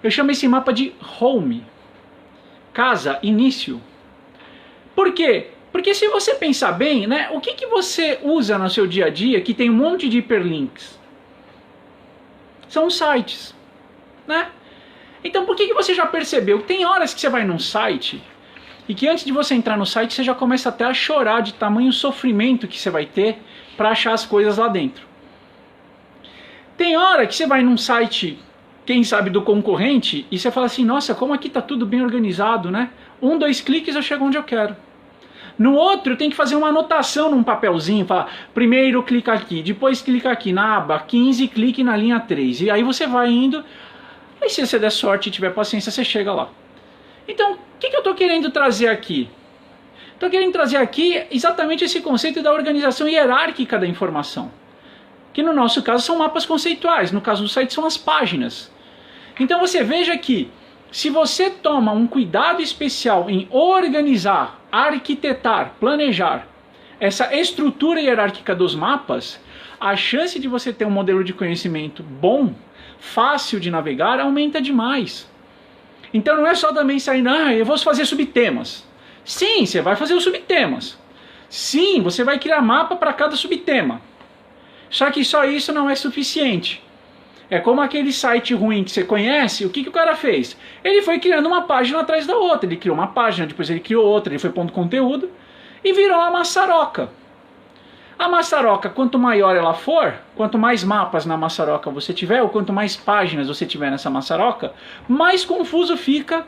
Eu chamo esse mapa de home. Casa, início. Por quê? Porque se você pensar bem, né, o que você usa no seu dia a dia que tem um monte de hiperlinks? São os sites, né? Então por que você já percebeu? Tem horas que você vai num site e que antes de você entrar no site você já começa até a chorar de tamanho sofrimento que você vai ter para achar as coisas lá dentro. Tem hora que você vai num site, quem sabe do concorrente, e você fala assim, nossa, como aqui tá tudo bem organizado, né? 1, 2 cliques eu chego onde eu quero. No outro tem que fazer uma anotação num papelzinho, falar, primeiro clica aqui, depois clica aqui na aba 15, clique na linha 3. E aí você vai indo, e se você der sorte e tiver paciência, você chega lá. Então, o que eu estou querendo trazer aqui? Estou querendo trazer aqui exatamente esse conceito da organização hierárquica da informação. Que no nosso caso são mapas conceituais, no caso do site são as páginas. Então você veja que, se você toma um cuidado especial em organizar, arquitetar, planejar essa estrutura hierárquica dos mapas, a chance de você ter um modelo de conhecimento bom, fácil de navegar, aumenta demais. Então não é só também sair, eu vou fazer subtemas. Sim, você vai fazer os subtemas. Sim, você vai criar mapa para cada subtema. Só que só isso não é suficiente. É como aquele site ruim que você conhece, o que o cara fez? Ele foi criando uma página atrás da outra. Ele criou uma página, depois ele criou outra, ele foi pondo conteúdo e virou uma maçaroca. A maçaroca, quanto maior ela for, quanto mais mapas na maçaroca você tiver, ou quanto mais páginas você tiver nessa maçaroca, mais confuso fica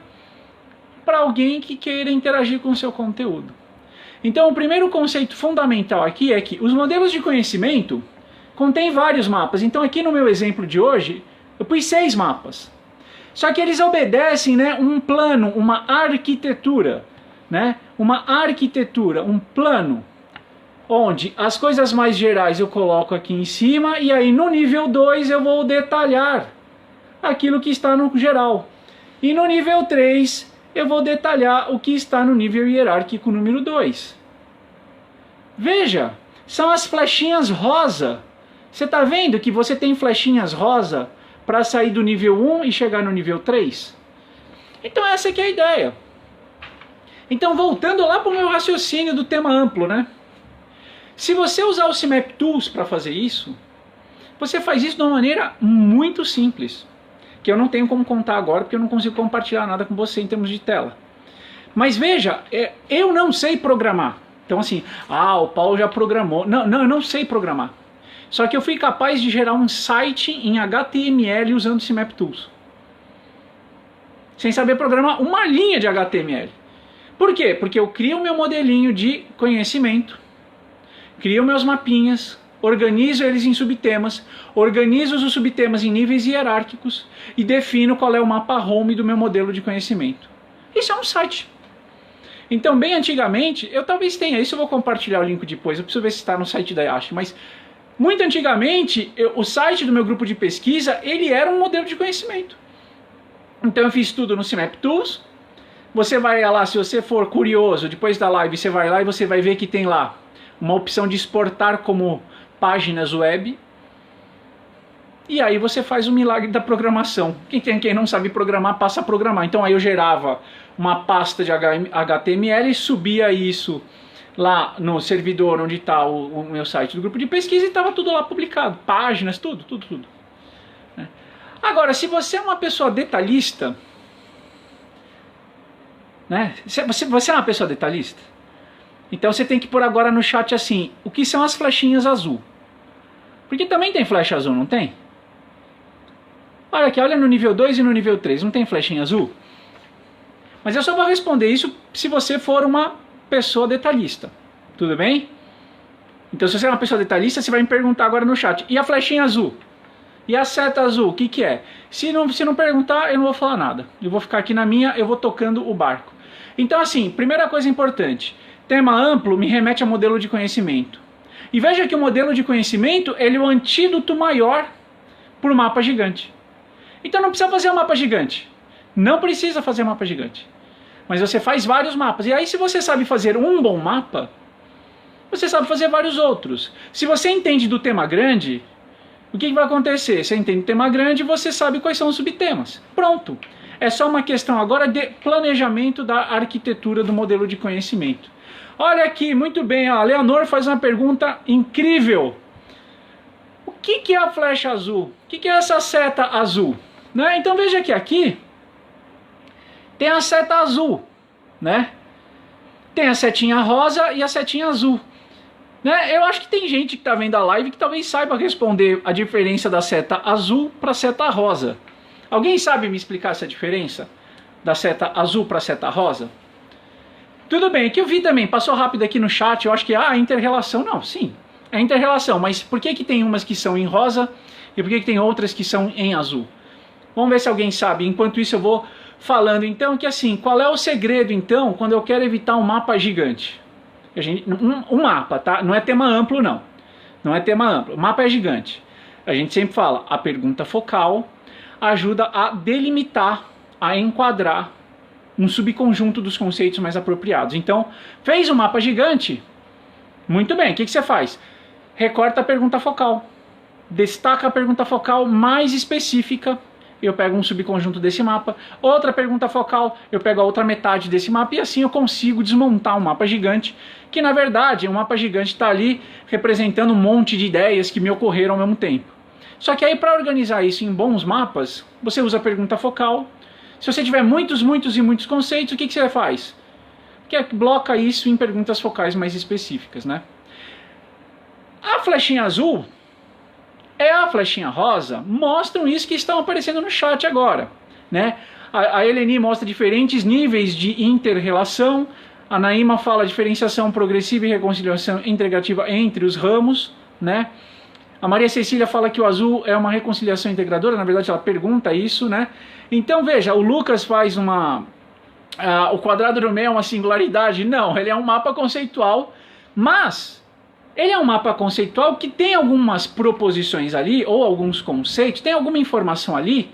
para alguém que queira interagir com o seu conteúdo. Então o primeiro conceito fundamental aqui é que os modelos de conhecimento contém vários mapas. Então aqui no meu exemplo de hoje, eu pus 6 mapas. Só que eles obedecem, né, um plano, uma arquitetura. Né? Uma arquitetura, um plano, onde as coisas mais gerais eu coloco aqui em cima, e aí no nível 2 eu vou detalhar aquilo que está no geral. E no nível 3 eu vou detalhar o que está no nível hierárquico número 2. Veja, são as flechinhas rosa. Você está vendo que você tem flechinhas rosa para sair do nível 1 e chegar no nível 3? Então essa aqui é a ideia. Então, voltando lá para o meu raciocínio do tema amplo, né? Se você usar o CMap Tools para fazer isso, você faz isso de uma maneira muito simples, que eu não tenho como contar agora, porque eu não consigo compartilhar nada com você em termos de tela. Mas veja, eu não sei programar. Então assim, o Paulo já programou. Não, eu não sei programar. Só que eu fui capaz de gerar um site em HTML usando o CMap Tools. Sem saber programar uma linha de HTML. Por quê? Porque eu crio o meu modelinho de conhecimento, crio meus mapinhas, organizo eles em subtemas, organizo os subtemas em níveis hierárquicos e defino qual é o mapa home do meu modelo de conhecimento. Isso é um site. Então, bem antigamente, eu talvez tenha, isso eu vou compartilhar o link depois, eu preciso ver se está no site da Yashi, mas muito antigamente, o site do meu grupo de pesquisa, ele era um modelo de conhecimento. Então eu fiz tudo no CMap Tools. Você vai lá, se você for curioso, depois da live, você vai lá e você vai ver que tem lá uma opção de exportar como páginas web. E aí você faz o milagre da programação. Quem não sabe programar, passa a programar. Então aí eu gerava uma pasta de HTML e subia isso lá no servidor onde está o meu site do grupo de pesquisa e estava tudo lá publicado. Páginas, tudo. Agora, se você é uma pessoa detalhista, né? Você é uma pessoa detalhista? Então você tem que pôr agora no chat assim, o que são as flechinhas azul? Porque também tem flecha azul, não tem? Olha aqui, olha no nível 2 e no nível 3, não tem flechinha azul? Mas eu só vou responder isso se você for uma pessoa detalhista, tudo bem? Então se você é uma pessoa detalhista, você vai me perguntar agora no chat, e a flechinha azul? E a seta azul, o que é? Se não perguntar, eu não vou falar nada. Eu vou ficar aqui na minha, eu vou tocando o barco. Então assim, primeira coisa importante, tema amplo me remete a modelo de conhecimento. E veja que o modelo de conhecimento, ele é o antídoto maior para o mapa gigante. Então não precisa fazer um mapa gigante. Não precisa fazer um mapa gigante. Mas você faz vários mapas. E aí se você sabe fazer um bom mapa, você sabe fazer vários outros. Se você entende do tema grande, o que vai acontecer? Você entende o tema grande e você sabe quais são os subtemas. Pronto. É só uma questão agora de planejamento da arquitetura do modelo de conhecimento. Olha aqui, muito bem, a Leonor faz uma pergunta incrível. O que é a flecha azul? O que é essa seta azul? Né? Então veja que aqui tem a seta azul, né? Tem a setinha rosa e a setinha azul. Né? Eu acho que tem gente que está vendo a live que talvez saiba responder a diferença da seta azul para a seta rosa. Alguém sabe me explicar essa diferença da seta azul para a seta rosa? Tudo bem, que eu vi também, passou rápido aqui no chat, eu acho que a interrelação, não, sim, é interrelação, mas por que tem umas que são em rosa e por que tem outras que são em azul? Vamos ver se alguém sabe, enquanto isso eu vou falando então que assim, qual é o segredo então quando eu quero evitar um mapa gigante? Um mapa, tá? Não é tema amplo não, não é tema amplo, o mapa é gigante. A gente sempre fala, a pergunta focal ajuda a delimitar, a enquadrar um subconjunto dos conceitos mais apropriados. Então, fez um mapa gigante? Muito bem, o que você faz? Recorta a pergunta focal. Destaca a pergunta focal mais específica. Eu pego um subconjunto desse mapa. Outra pergunta focal, eu pego a outra metade desse mapa. E assim eu consigo desmontar um mapa gigante. Que na verdade, um mapa gigante está ali representando um monte de ideias que me ocorreram ao mesmo tempo. Só que aí para organizar isso em bons mapas, você usa a pergunta focal. Se você tiver muitos conceitos, o que você faz? Que bloca isso em perguntas focais mais específicas, né? A flechinha azul e a flechinha rosa mostram isso que estão aparecendo no chat agora, né? A Eleni mostra diferentes níveis de inter-relação, a Naima fala diferenciação progressiva e reconciliação integrativa entre os ramos, né? A Maria Cecília fala que o azul é uma reconciliação integradora, na verdade ela pergunta isso, né? Então veja, o Lucas faz o quadrado do meio é uma singularidade. Não, ele é um mapa conceitual, mas ele é um mapa conceitual que tem algumas proposições ali, ou alguns conceitos, tem alguma informação ali,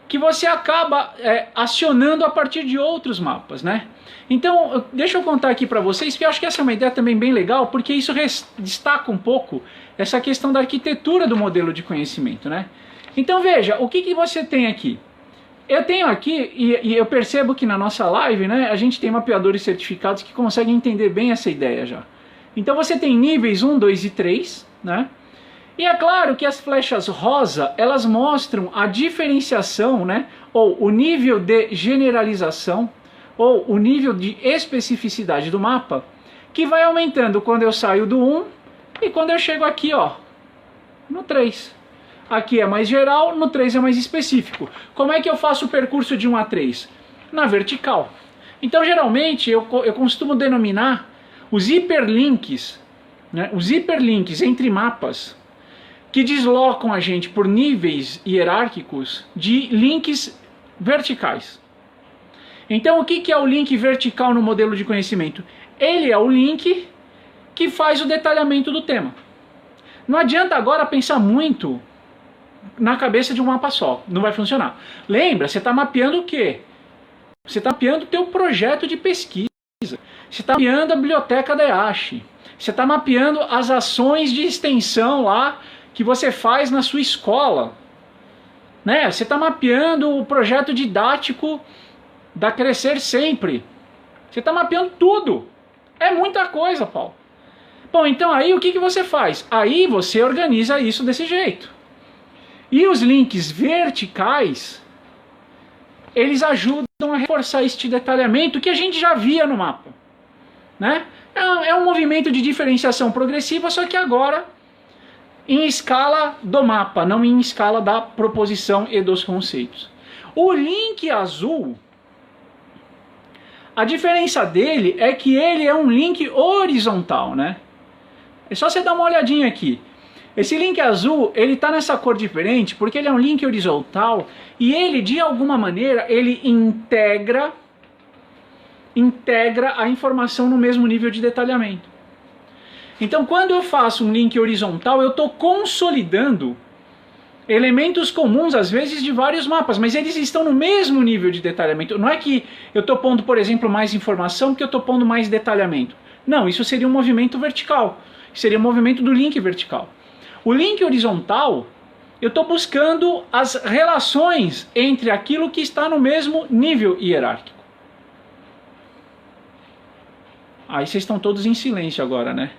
que você acaba acionando a partir de outros mapas, né? Então, deixa eu contar aqui para vocês, que eu acho que essa é uma ideia também bem legal, porque isso destaca um pouco essa questão da arquitetura do modelo de conhecimento, né? Então veja, o que você tem aqui? eu tenho aqui, e eu percebo que na nossa live, né, a gente tem mapeadores certificados que conseguem entender bem essa ideia já. Então você tem níveis 1, 2 e 3, né? E é claro que as flechas rosa, elas mostram a diferenciação, né, ou o nível de generalização, ou o nível de especificidade do mapa, que vai aumentando quando eu saio do 1 e quando eu chego aqui, ó, no 3. Aqui é mais geral, no 3 é mais específico. Como é que eu faço o percurso de 1 a 3? Na vertical. Então, geralmente, eu costumo denominar os hiperlinks, né, os hiperlinks entre mapas, que deslocam a gente por níveis hierárquicos de links verticais. Então, o que é o link vertical no modelo de conhecimento? Ele é o link que faz o detalhamento do tema. Não adianta agora pensar muito na cabeça de um mapa só, não vai funcionar. Lembra, você está mapeando o quê? Você está mapeando o teu projeto de pesquisa, você está mapeando a biblioteca da EASH, você está mapeando as ações de extensão lá que você faz na sua escola, né? Você está mapeando o projeto didático da Crescer Sempre, você está mapeando tudo, é muita coisa, Paulo. Bom, então aí o que você faz? Aí você organiza isso desse jeito. E os links verticais, eles ajudam a reforçar este detalhamento que a gente já via no mapa, né? É um movimento de diferenciação progressiva, só que agora em escala do mapa, não em escala da proposição e dos conceitos. O link azul, a diferença dele é que ele é um link horizontal, né? É só você dar uma olhadinha aqui. Esse link azul, ele está nessa cor diferente porque ele é um link horizontal e ele, de alguma maneira, ele integra a informação no mesmo nível de detalhamento. Então, quando eu faço um link horizontal, eu estou consolidando elementos comuns, às vezes, de vários mapas, mas eles estão no mesmo nível de detalhamento. Não é que eu estou pondo, por exemplo, mais informação que eu estou pondo mais detalhamento. Não, isso seria um movimento vertical. Seria um movimento do link vertical. O link horizontal, eu estou buscando as relações entre aquilo que está no mesmo nível hierárquico. Aí vocês estão todos em silêncio agora, né?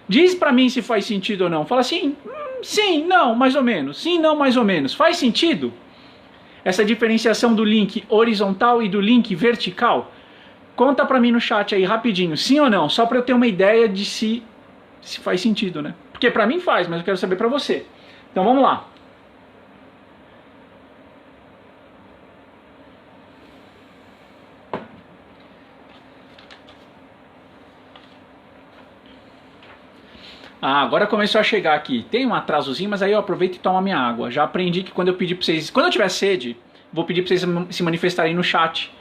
Diz para mim se faz sentido ou não. Fala assim, sim, não, mais ou menos. Sim, não, mais ou menos. Faz sentido? Essa diferenciação do link horizontal e do link vertical? Conta para mim no chat aí rapidinho, sim ou não? Só para eu ter uma ideia de se faz sentido, né? Porque para mim faz, mas eu quero saber para você. Então vamos lá. Ah, agora começou a chegar aqui. Tem um atrasozinho, mas aí eu aproveito e tomo a minha água. Já aprendi que quando eu pedir para vocês... Quando eu tiver sede, vou pedir para vocês se manifestarem no chat.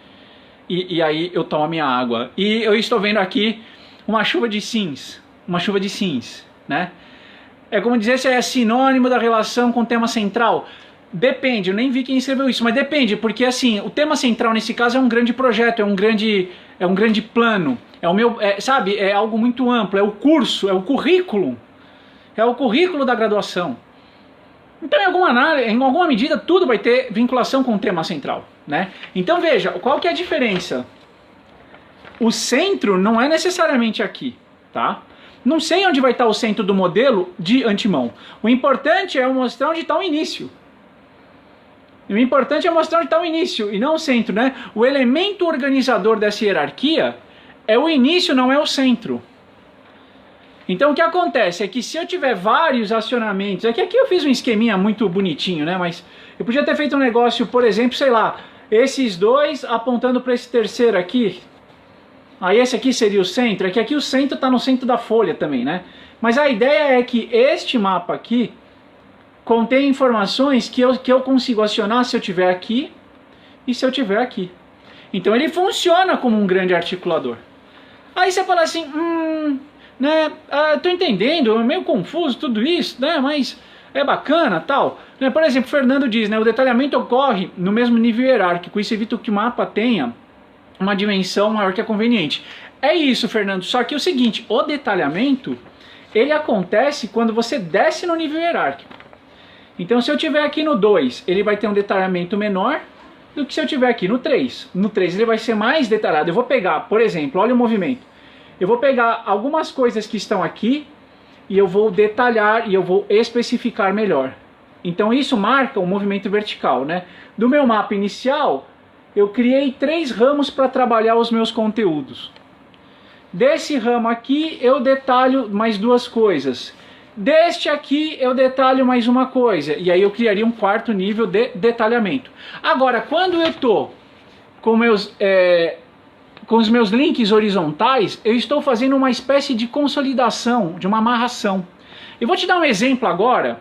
E aí eu tomo a minha água. E eu estou vendo aqui uma chuva de sims. Uma chuva de sims, né? É como dizer se é sinônimo da relação com o tema central. Depende, eu nem vi quem escreveu isso, mas depende, porque assim, o tema central nesse caso é um grande projeto, é um grande plano. É o meu, sabe, é algo muito amplo, é o curso, é o currículo da graduação. Então, em alguma medida, tudo vai ter vinculação com o tema central, né? Então, veja, qual que é a diferença? O centro não é necessariamente aqui, tá? Não sei onde vai estar o centro do modelo de antemão. O importante é mostrar onde está o início. O importante é mostrar onde está o início e não o centro, né? O elemento organizador dessa hierarquia é o início, não é o centro. Então o que acontece é que se eu tiver vários acionamentos, é que aqui eu fiz um esqueminha muito bonitinho, né? Mas eu podia ter feito um negócio, por exemplo, sei lá, esses dois apontando para esse terceiro aqui. Aí esse aqui seria o centro, é que aqui o centro está no centro da folha também, né? Mas a ideia é que este mapa aqui contém informações que eu consigo acionar se eu tiver aqui e se eu tiver aqui. Então ele funciona como um grande articulador. Aí você fala assim, né, tô entendendo, é meio confuso tudo isso, né, mas é bacana, tal. Né, por exemplo, Fernando diz, né, o detalhamento ocorre no mesmo nível hierárquico, isso evita que o mapa tenha uma dimensão maior que a conveniente. É isso, Fernando, só que é o seguinte, o detalhamento, ele acontece quando você desce no nível hierárquico. Então se eu tiver aqui no 2, ele vai ter um detalhamento menor, do que se eu tiver aqui no 3. No 3 ele vai ser mais detalhado. Eu vou pegar, por exemplo, olha o movimento. Eu vou pegar algumas coisas que estão aqui e eu vou detalhar e eu vou especificar melhor. Então isso marca o movimento vertical, né? Do meu mapa inicial, eu criei 3 ramos para trabalhar os meus conteúdos. Desse ramo aqui eu detalho mais 2 coisas. Deste aqui eu detalho mais uma coisa. E aí eu criaria um 4º nível de detalhamento. Agora, quando eu estou com os meus links horizontais, eu estou fazendo uma espécie de consolidação, de uma amarração. Eu vou te dar um exemplo agora,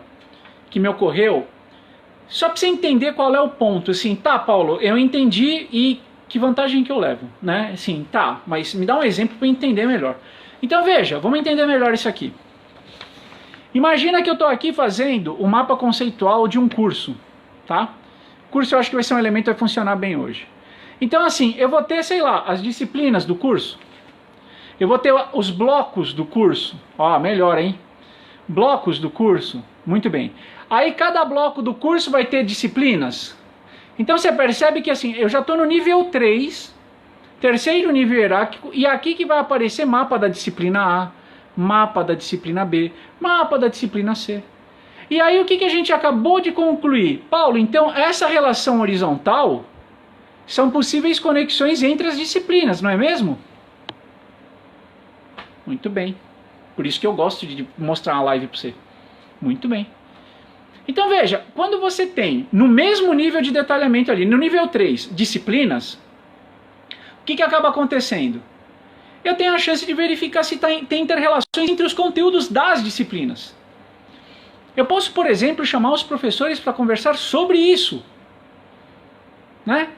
que me ocorreu, só para você entender qual é o ponto. Assim, tá, Paulo, eu entendi e que vantagem que eu levo, né? Assim, tá, mas me dá um exemplo para eu entender melhor. Então veja, vamos entender melhor isso aqui. Imagina que eu estou aqui fazendo o mapa conceitual de um curso, tá? Curso eu acho que vai ser um elemento que vai funcionar bem hoje. Então assim, eu vou ter, sei lá, as disciplinas do curso. Eu vou ter os blocos do curso. Ó, melhor, hein? Blocos do curso. Muito bem. Aí cada bloco do curso vai ter disciplinas. Então você percebe que assim, eu já estou no nível 3, terceiro nível hierárquico, e aqui que vai aparecer mapa da disciplina A, mapa da disciplina B, mapa da disciplina C. E aí o que a gente acabou de concluir? Paulo, então essa relação horizontal são possíveis conexões entre as disciplinas, não é mesmo? Muito bem. Por isso que eu gosto de mostrar uma live para você. Muito bem. Então veja, quando você tem no mesmo nível de detalhamento ali, no nível 3, disciplinas, o que acaba acontecendo? Eu tenho a chance de verificar se tem interrelações entre os conteúdos das disciplinas. Eu posso, por exemplo, chamar os professores para conversar sobre isso, né?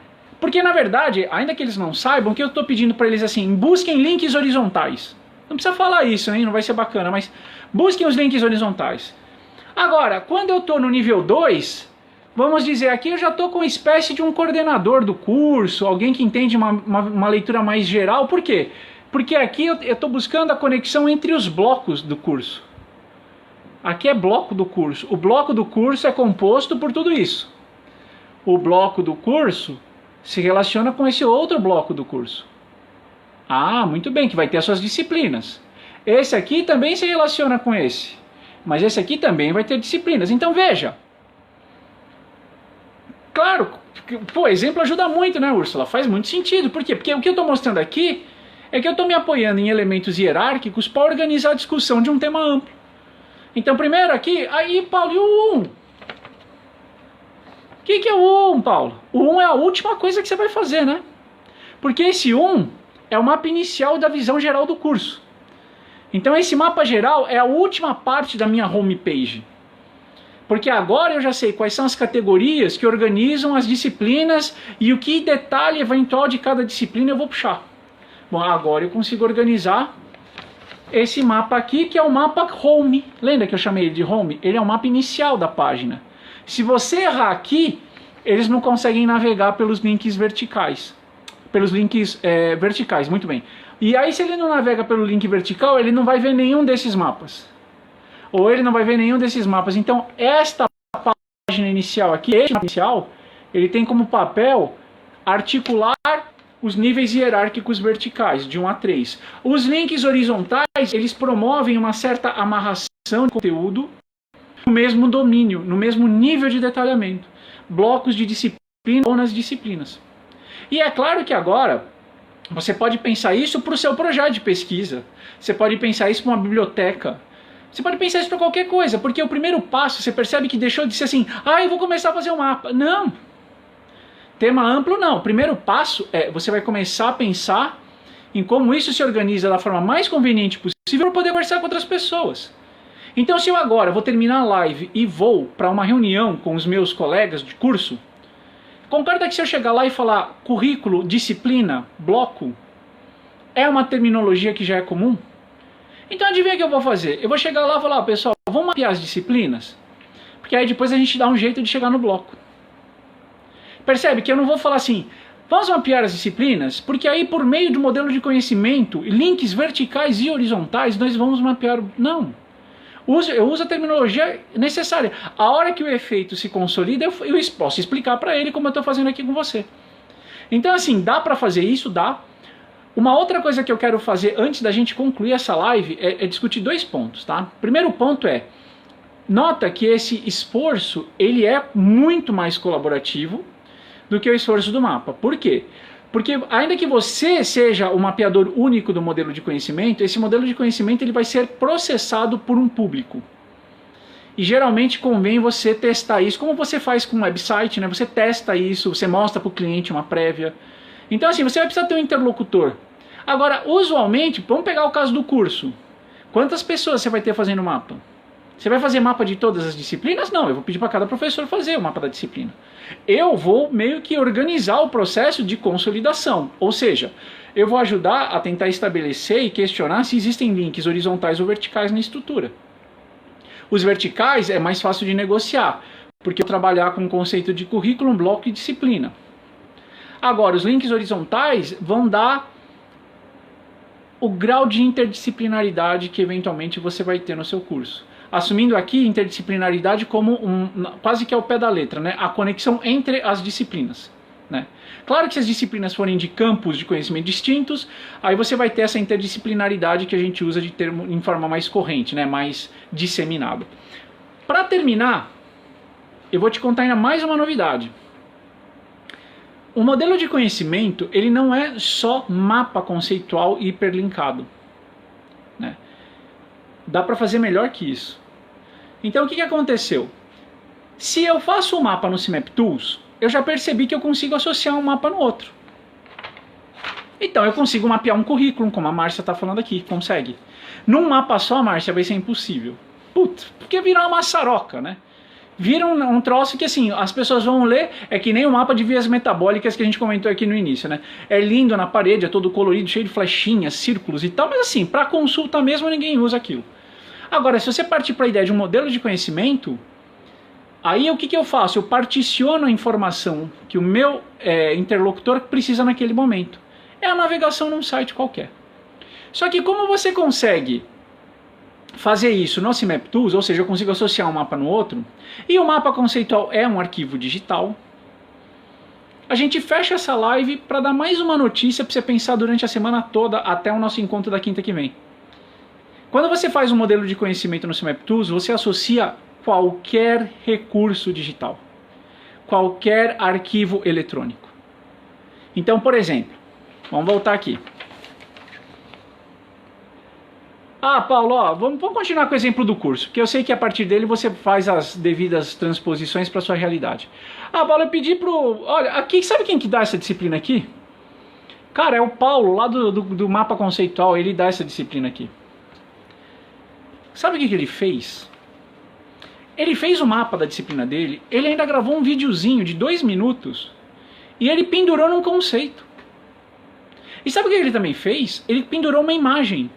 Porque, na verdade, ainda que eles não saibam, o que eu estou pedindo para eles assim, busquem links horizontais. Não precisa falar isso, hein? Não vai ser bacana, mas busquem os links horizontais. Agora, quando eu estou no nível 2, vamos dizer aqui, eu já estou com uma espécie de um coordenador do curso, alguém que entende uma leitura mais geral. Por quê? Porque aqui eu estou buscando a conexão entre os blocos do curso. Aqui é bloco do curso. O bloco do curso é composto por tudo isso. O bloco do curso se relaciona com esse outro bloco do curso. Ah, muito bem, que vai ter as suas disciplinas. Esse aqui também se relaciona com esse. Mas esse aqui também vai ter disciplinas. Então veja. Claro, pô, exemplo ajuda muito, né, Úrsula? Faz muito sentido. Por quê? Porque o que eu estou mostrando aqui é que eu estou me apoiando em elementos hierárquicos para organizar a discussão de um tema amplo. Então primeiro aqui, aí Paulo, e o 1? O que é o 1, Paulo? O 1 é a última coisa que você vai fazer, né? Porque esse 1 é o mapa inicial da visão geral do curso. Então esse mapa geral é a última parte da minha homepage. Porque agora eu já sei quais são as categorias que organizam as disciplinas e o que detalhe eventual de cada disciplina eu vou puxar. Bom, agora eu consigo organizar esse mapa aqui, que é o mapa home. Lembra que eu chamei ele de home? Ele é o mapa inicial da página. Se você errar aqui, eles não conseguem navegar pelos links verticais. Pelos links verticais, muito bem. E aí se ele não navega pelo link vertical, ele não vai ver nenhum desses mapas. Ou ele não vai ver nenhum desses mapas. Então esta página inicial aqui, este mapa inicial, ele tem como papel articular os níveis hierárquicos verticais, de 1 a 3. Os links horizontais, eles promovem uma certa amarração de conteúdo no mesmo domínio, no mesmo nível de detalhamento. Blocos de disciplina ou nas disciplinas. E é claro que agora você pode pensar isso para o seu projeto de pesquisa. Você pode pensar isso para uma biblioteca. Você pode pensar isso para qualquer coisa, porque o primeiro passo, você percebe que deixou de ser assim, eu vou começar a fazer um mapa. Não! Tema amplo não. O primeiro passo é você vai começar a pensar em como isso se organiza da forma mais conveniente possível para poder conversar com outras pessoas. Então se eu agora vou terminar a live e vou para uma reunião com os meus colegas de curso, concorda que se eu chegar lá e falar currículo, disciplina, bloco, é uma terminologia que já é comum? Então adivinha o que eu vou fazer? Eu vou chegar lá e falar, pessoal, vamos mapear as disciplinas? Porque aí depois a gente dá um jeito de chegar no bloco. Percebe que eu não vou falar assim, vamos mapear as disciplinas, porque aí por meio do modelo de conhecimento, links verticais e horizontais, nós vamos mapear... Não. Eu uso a terminologia necessária. A hora que o efeito se consolida, eu posso explicar para ele como eu estou fazendo aqui com você. Então assim, dá para fazer isso? Dá. Uma outra coisa que eu quero fazer antes da gente concluir essa live é discutir 2 pontos, tá? Primeiro ponto é, nota que esse esforço, ele é muito mais colaborativo do que o esforço do mapa. Por quê? Porque ainda que você seja o mapeador único do modelo de conhecimento, esse modelo de conhecimento ele vai ser processado por um público. E geralmente convém você testar isso, como você faz com um website, né? Você testa isso, você mostra para o cliente uma prévia. Então assim, você vai precisar ter um interlocutor. Agora, usualmente, vamos pegar o caso do curso. Quantas pessoas você vai ter fazendo mapa? Você vai fazer mapa de todas as disciplinas? Não, eu vou pedir para cada professor fazer o mapa da disciplina. Eu vou meio que organizar o processo de consolidação. Ou seja, eu vou ajudar a tentar estabelecer e questionar se existem links horizontais ou verticais na estrutura. Os verticais é mais fácil de negociar, porque eu trabalhar com o conceito de currículo, bloco e disciplina. Agora, os links horizontais vão dar o grau de interdisciplinaridade que eventualmente você vai ter no seu curso. Assumindo aqui interdisciplinaridade como quase que ao pé da letra, né? A conexão entre as disciplinas, né? Claro que se as disciplinas forem de campos de conhecimento distintos, aí você vai ter essa interdisciplinaridade que a gente usa de termo em forma mais corrente, né? Mais disseminada. Para terminar, eu vou te contar ainda mais uma novidade. O modelo de conhecimento, ele não é só mapa conceitual e hiperlinkado, né? Dá para fazer melhor que isso. Então o que aconteceu? Se eu faço um mapa no CIMAP Tools, eu já percebi que eu consigo associar um mapa no outro. Então eu consigo mapear um currículo, como a Márcia está falando aqui, consegue. Num mapa só, Márcia, vai ser impossível. Putz, porque virar uma maçaroca, né? Vira um troço que assim, as pessoas vão ler, é que nem o mapa de vias metabólicas que a gente comentou aqui no início, né? É lindo na parede, é todo colorido, cheio de flechinhas, círculos e tal, mas assim, para consulta mesmo ninguém usa aquilo. Agora, se você partir para a ideia de um modelo de conhecimento, aí o que eu faço? Eu particiono a informação que o meu interlocutor precisa naquele momento. É a navegação num site qualquer. Só que como você consegue fazer isso no CIMAP Tools, ou seja, eu consigo associar um mapa no outro, e o mapa conceitual é um arquivo digital, a gente fecha essa live para dar mais uma notícia para você pensar durante a semana toda até o nosso encontro da quinta que vem. Quando você faz um modelo de conhecimento no CIMAP Tools, você associa qualquer recurso digital, qualquer arquivo eletrônico. Então, por exemplo, vamos voltar aqui. Ah, Paulo, ó, vamos continuar com o exemplo do curso, porque eu sei que a partir dele você faz as devidas transposições para a sua realidade. Ah, Paulo, eu pedi pro... Olha, aqui, sabe quem que dá essa disciplina aqui? Cara, é o Paulo, lá do mapa conceitual, ele dá essa disciplina aqui. Sabe o que ele fez? Ele fez o mapa da disciplina dele, ele ainda gravou um videozinho de 2 minutos e ele pendurou num conceito. E sabe o que ele também fez? Ele pendurou uma imagem.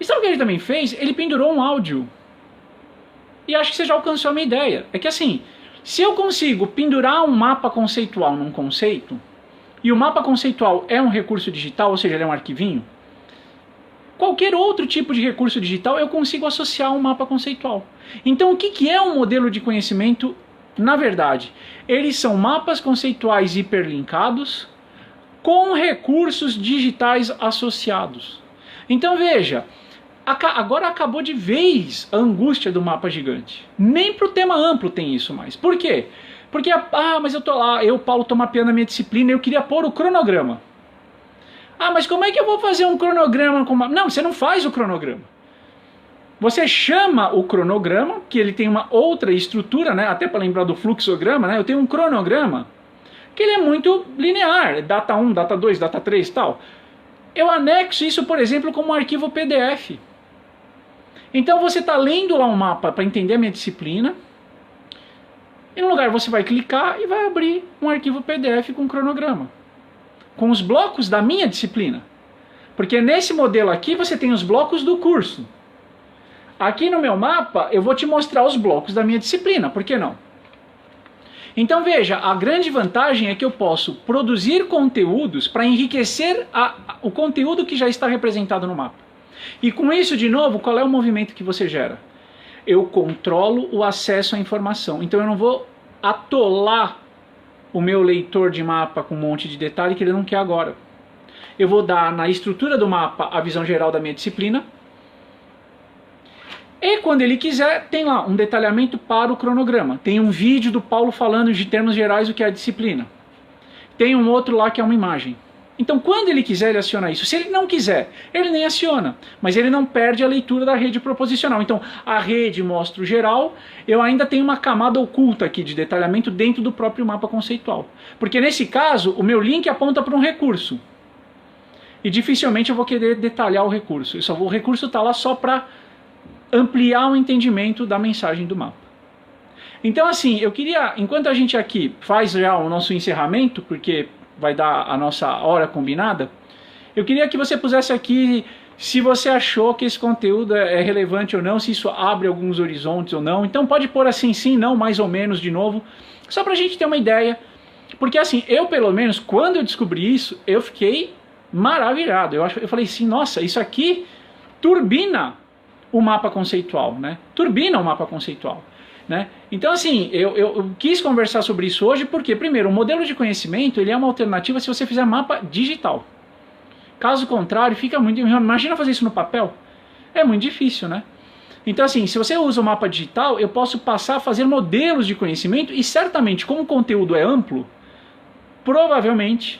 E sabe o que ele também fez? Ele pendurou um áudio. E acho que você já alcançou a minha ideia. É que assim, se eu consigo pendurar um mapa conceitual num conceito, e o mapa conceitual é um recurso digital, ou seja, ele é um arquivinho, qualquer outro tipo de recurso digital eu consigo associar a um mapa conceitual. Então o que é um modelo de conhecimento? Na verdade, eles são mapas conceituais hiperlinkados com recursos digitais associados. Então veja, agora acabou de vez a angústia do mapa gigante. Nem para o tema amplo tem isso mais. Por quê? Porque, mas eu tô lá, Paulo, tô mapeando a minha disciplina e eu queria pôr o cronograma. Ah, mas como é que eu vou fazer um cronograma com mapa? Não, você não faz o cronograma. Você chama o cronograma, que ele tem uma outra estrutura, né? Até para lembrar do fluxograma, né? Eu tenho um cronograma que ele é muito linear, data 1, data 2, data 3 e tal. Eu anexo isso, por exemplo, como um arquivo PDF. Então você está lendo lá um mapa para entender a minha disciplina, e no lugar você vai clicar e vai abrir um arquivo PDF com cronograma, com os blocos da minha disciplina. Porque nesse modelo aqui você tem os blocos do curso. Aqui no meu mapa eu vou te mostrar os blocos da minha disciplina, por que não? Então veja, a grande vantagem é que eu posso produzir conteúdos para enriquecer o conteúdo que já está representado no mapa. E com isso, de novo, qual é o movimento que você gera? Eu controlo o acesso à informação. Então eu não vou atolar o meu leitor de mapa com um monte de detalhe que ele não quer agora. Eu vou dar na estrutura do mapa a visão geral da minha disciplina. E quando ele quiser, tem lá um detalhamento para o cronograma. Tem um vídeo do Paulo falando de termos gerais o que é a disciplina. Tem um outro lá que é uma imagem. Então quando ele quiser, ele aciona isso. Se ele não quiser, ele nem aciona. Mas ele não perde a leitura da rede proposicional. Então a rede mostra o geral, eu ainda tenho uma camada oculta aqui de detalhamento dentro do próprio mapa conceitual. Porque nesse caso, o meu link aponta para um recurso. E dificilmente eu vou querer detalhar o recurso. O recurso está lá só para ampliar o entendimento da mensagem do mapa. Então assim, eu queria, enquanto a gente aqui faz já o nosso encerramento, porque vai dar a nossa hora combinada, eu queria que você pusesse aqui se você achou que esse conteúdo é relevante ou não, se isso abre alguns horizontes ou não. Então pode pôr assim, sim, não, mais ou menos de novo, só para a gente ter uma ideia. Porque assim, eu pelo menos, quando eu descobri isso, eu fiquei maravilhado. Eu falei assim, nossa, isso aqui turbina o mapa conceitual, né? Turbina o mapa conceitual, né? Então assim, eu quis conversar sobre isso hoje porque, primeiro, o modelo de conhecimento ele é uma alternativa se você fizer mapa digital. Caso contrário, fica muito... Imagina fazer isso no papel? É muito difícil, né? Então assim, se você usa o mapa digital, eu posso passar a fazer modelos de conhecimento e certamente, como o conteúdo é amplo, provavelmente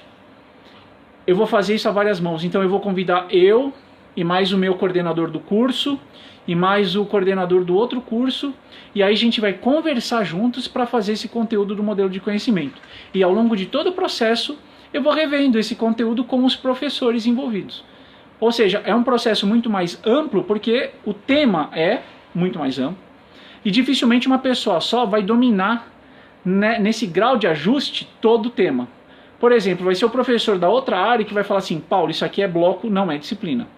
eu vou fazer isso a várias mãos. Então eu vou convidar eu e mais o meu coordenador do curso e mais o coordenador do outro curso, e aí a gente vai conversar juntos para fazer esse conteúdo do modelo de conhecimento. E ao longo de todo o processo, eu vou revendo esse conteúdo com os professores envolvidos. Ou seja, é um processo muito mais amplo, porque o tema é muito mais amplo, e dificilmente uma pessoa só vai dominar, né, nesse grau de ajuste todo o tema. Por exemplo, vai ser o professor da outra área que vai falar assim, Paulo, isso aqui é bloco, não é disciplina.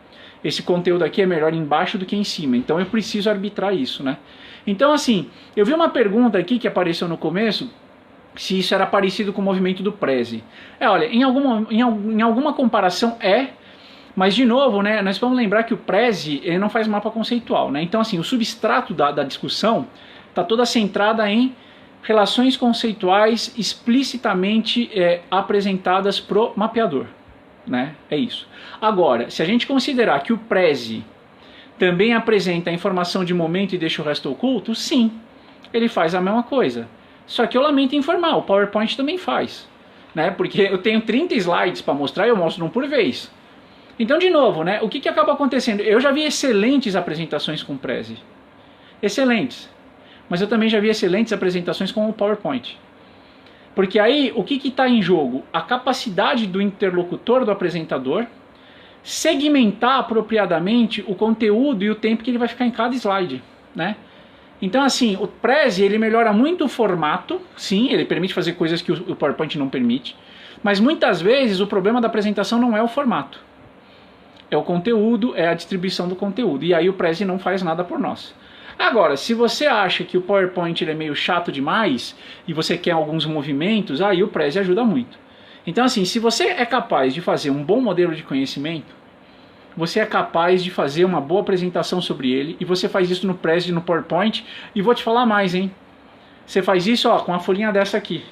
Esse conteúdo aqui é melhor embaixo do que em cima, então eu preciso arbitrar isso, né? Então assim, eu vi uma pergunta aqui que apareceu no começo, se isso era parecido com o movimento do Prezi. Olha, em alguma comparação mas de novo, né, nós vamos lembrar que o Prezi ele não faz mapa conceitual, né? Então assim, o substrato da discussão está toda centrada em relações conceituais explicitamente apresentadas pro mapeador. Né? É isso. Agora, se a gente considerar que o Prezi também apresenta a informação de momento e deixa o resto oculto, sim, ele faz a mesma coisa. Só que eu lamento informar, o PowerPoint também faz. Né? Porque eu tenho 30 slides para mostrar e eu mostro um por vez. Então, de novo, né, o que acaba acontecendo? Eu já vi excelentes apresentações com o Prezi. Excelentes. Mas eu também já vi excelentes apresentações com o PowerPoint. Porque aí, o que está em jogo? A capacidade do interlocutor, do apresentador, segmentar apropriadamente o conteúdo e o tempo que ele vai ficar em cada slide, né? Então assim, o Prezi ele melhora muito o formato, sim, ele permite fazer coisas que o PowerPoint não permite, mas muitas vezes o problema da apresentação não é o formato, é o conteúdo, é a distribuição do conteúdo, e aí o Prezi não faz nada por nós. Agora, se você acha que o PowerPoint ele é meio chato demais e você quer alguns movimentos, aí o Prezi ajuda muito. Então assim, se você é capaz de fazer um bom modelo de conhecimento, você é capaz de fazer uma boa apresentação sobre ele, e você faz isso no Prezi e no PowerPoint, e vou te falar mais, hein? Você faz isso ó, com uma folhinha dessa aqui.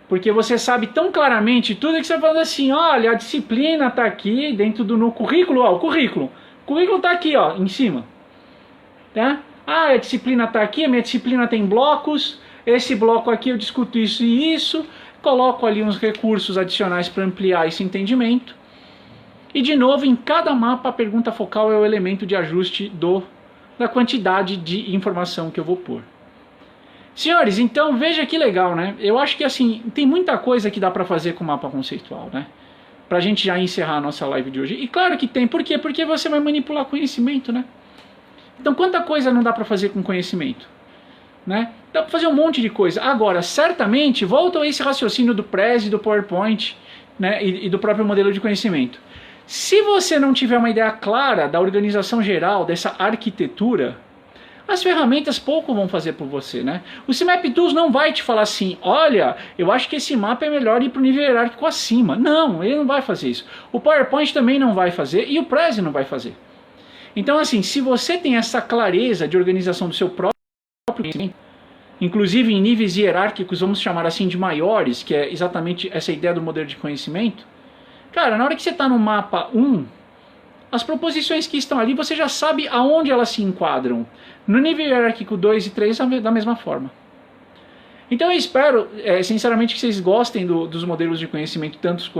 Porque você sabe tão claramente tudo que você fala assim, olha, a disciplina está aqui dentro do no currículo, ó, o currículo está aqui ó, em cima. Tá? Ah, a disciplina está aqui, a minha disciplina tem blocos, esse bloco aqui eu discuto isso e isso, coloco ali uns recursos adicionais para ampliar esse entendimento. E de novo, em cada mapa a pergunta focal é o elemento de ajuste da quantidade de informação que eu vou pôr. Senhores, então veja que legal, né? Eu acho que assim, tem muita coisa que dá para fazer com o mapa conceitual, né? Pra gente já encerrar a nossa live de hoje. E claro que tem, por quê? Porque você vai manipular conhecimento, né? Então quanta coisa não dá para fazer com conhecimento? Né? Dá para fazer um monte de coisa. Agora, certamente, volta a esse raciocínio do Prezi, do PowerPoint, né, e do próprio modelo de conhecimento. Se você não tiver uma ideia clara da organização geral, dessa arquitetura, as ferramentas pouco vão fazer por você, né? O CMap Tools não vai te falar assim, olha, eu acho que esse mapa é melhor ir para o nível hierárquico acima. Não, ele não vai fazer isso. O PowerPoint também não vai fazer e o Prezi não vai fazer. Então, assim, se você tem essa clareza de organização do seu próprio conhecimento, inclusive em níveis hierárquicos, vamos chamar assim, de maiores, que é exatamente essa ideia do modelo de conhecimento, cara, na hora que você está no mapa 1, as proposições que estão ali, você já sabe aonde elas se enquadram. No nível hierárquico 2 e 3, da mesma forma. Então eu espero, sinceramente, que vocês gostem dos modelos de conhecimento tanto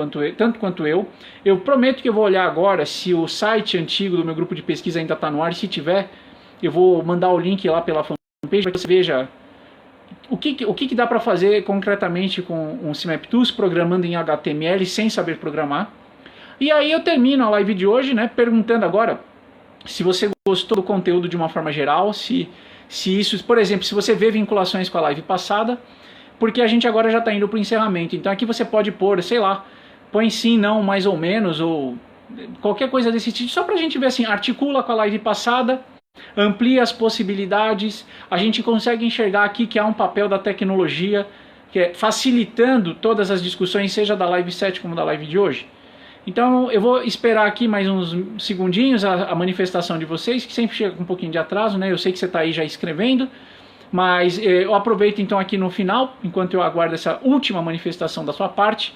quanto eu. Eu prometo que eu vou olhar agora se o site antigo do meu grupo de pesquisa ainda está no ar. E se tiver, eu vou mandar o link lá pela fanpage para que você veja o que dá para fazer concretamente com um CMap Tools programando em HTML sem saber programar. E aí eu termino a live de hoje, né, perguntando agora se você gostou do conteúdo de uma forma geral, se isso, por exemplo, se você vê vinculações com a live passada, porque a gente agora já está indo para o encerramento. Então aqui você pode pôr, sei lá, põe sim, não, mais ou menos, ou qualquer coisa desse tipo, só para a gente ver assim, articula com a live passada, amplia as possibilidades, a gente consegue enxergar aqui que há um papel da tecnologia, que é facilitando todas as discussões, seja da live 7 como da live de hoje. Então eu vou esperar aqui mais uns segundinhos a manifestação de vocês, que sempre chega com um pouquinho de atraso, né? Eu sei que você está aí já escrevendo, mas eu aproveito então aqui no final, enquanto eu aguardo essa última manifestação da sua parte,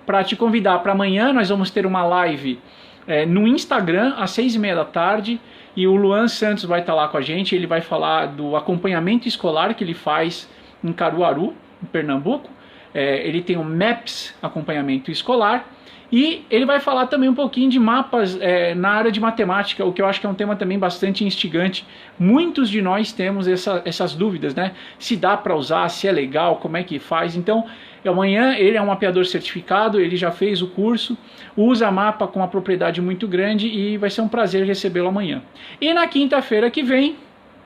para te convidar para amanhã. Nós vamos ter uma live no Instagram às 6h30 da tarde, e o Luan Santos vai estar lá com a gente. Ele vai falar do acompanhamento escolar que ele faz em Caruaru, em Pernambuco. Ele tem o MAPS, acompanhamento escolar. E ele vai falar também um pouquinho de mapas na área de matemática, o que eu acho que é um tema também bastante instigante. Muitos de nós temos essas dúvidas, né? Se dá para usar, se é legal, como é que faz. Então, amanhã ele é um mapeador certificado, ele já fez o curso, usa mapa com uma propriedade muito grande e vai ser um prazer recebê-lo amanhã. E na quinta-feira que vem,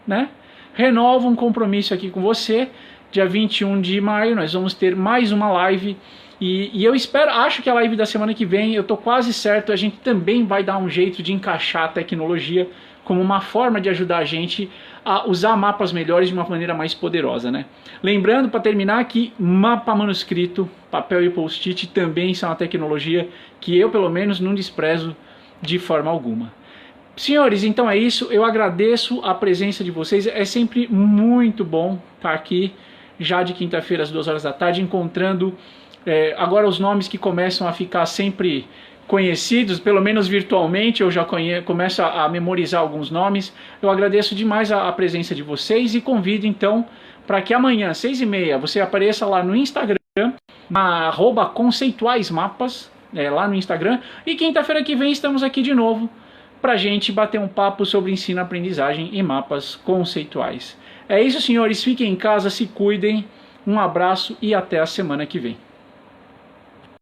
né, renovo um compromisso aqui com você. Dia 21 de maio nós vamos ter mais uma live. E eu acho que a live da semana que vem, eu estou quase certo, a gente também vai dar um jeito de encaixar a tecnologia como uma forma de ajudar a gente a usar mapas melhores de uma maneira mais poderosa, né? Lembrando, para terminar, que mapa manuscrito, papel e post-it também são uma tecnologia que eu, pelo menos, não desprezo de forma alguma. Senhores, então é isso. Eu agradeço a presença de vocês. É sempre muito bom estar aqui, já de quinta-feira às 2 horas da tarde, encontrando... agora os nomes que começam a ficar sempre conhecidos, pelo menos virtualmente, eu já começo a memorizar alguns nomes. Eu agradeço demais a presença de vocês e convido então para que amanhã, 6h30, você apareça lá no Instagram, na @conceituaismapas, lá no Instagram, e quinta-feira que vem estamos aqui de novo para a gente bater um papo sobre ensino, aprendizagem e mapas conceituais. É isso, senhores, fiquem em casa, se cuidem, um abraço e até a semana que vem.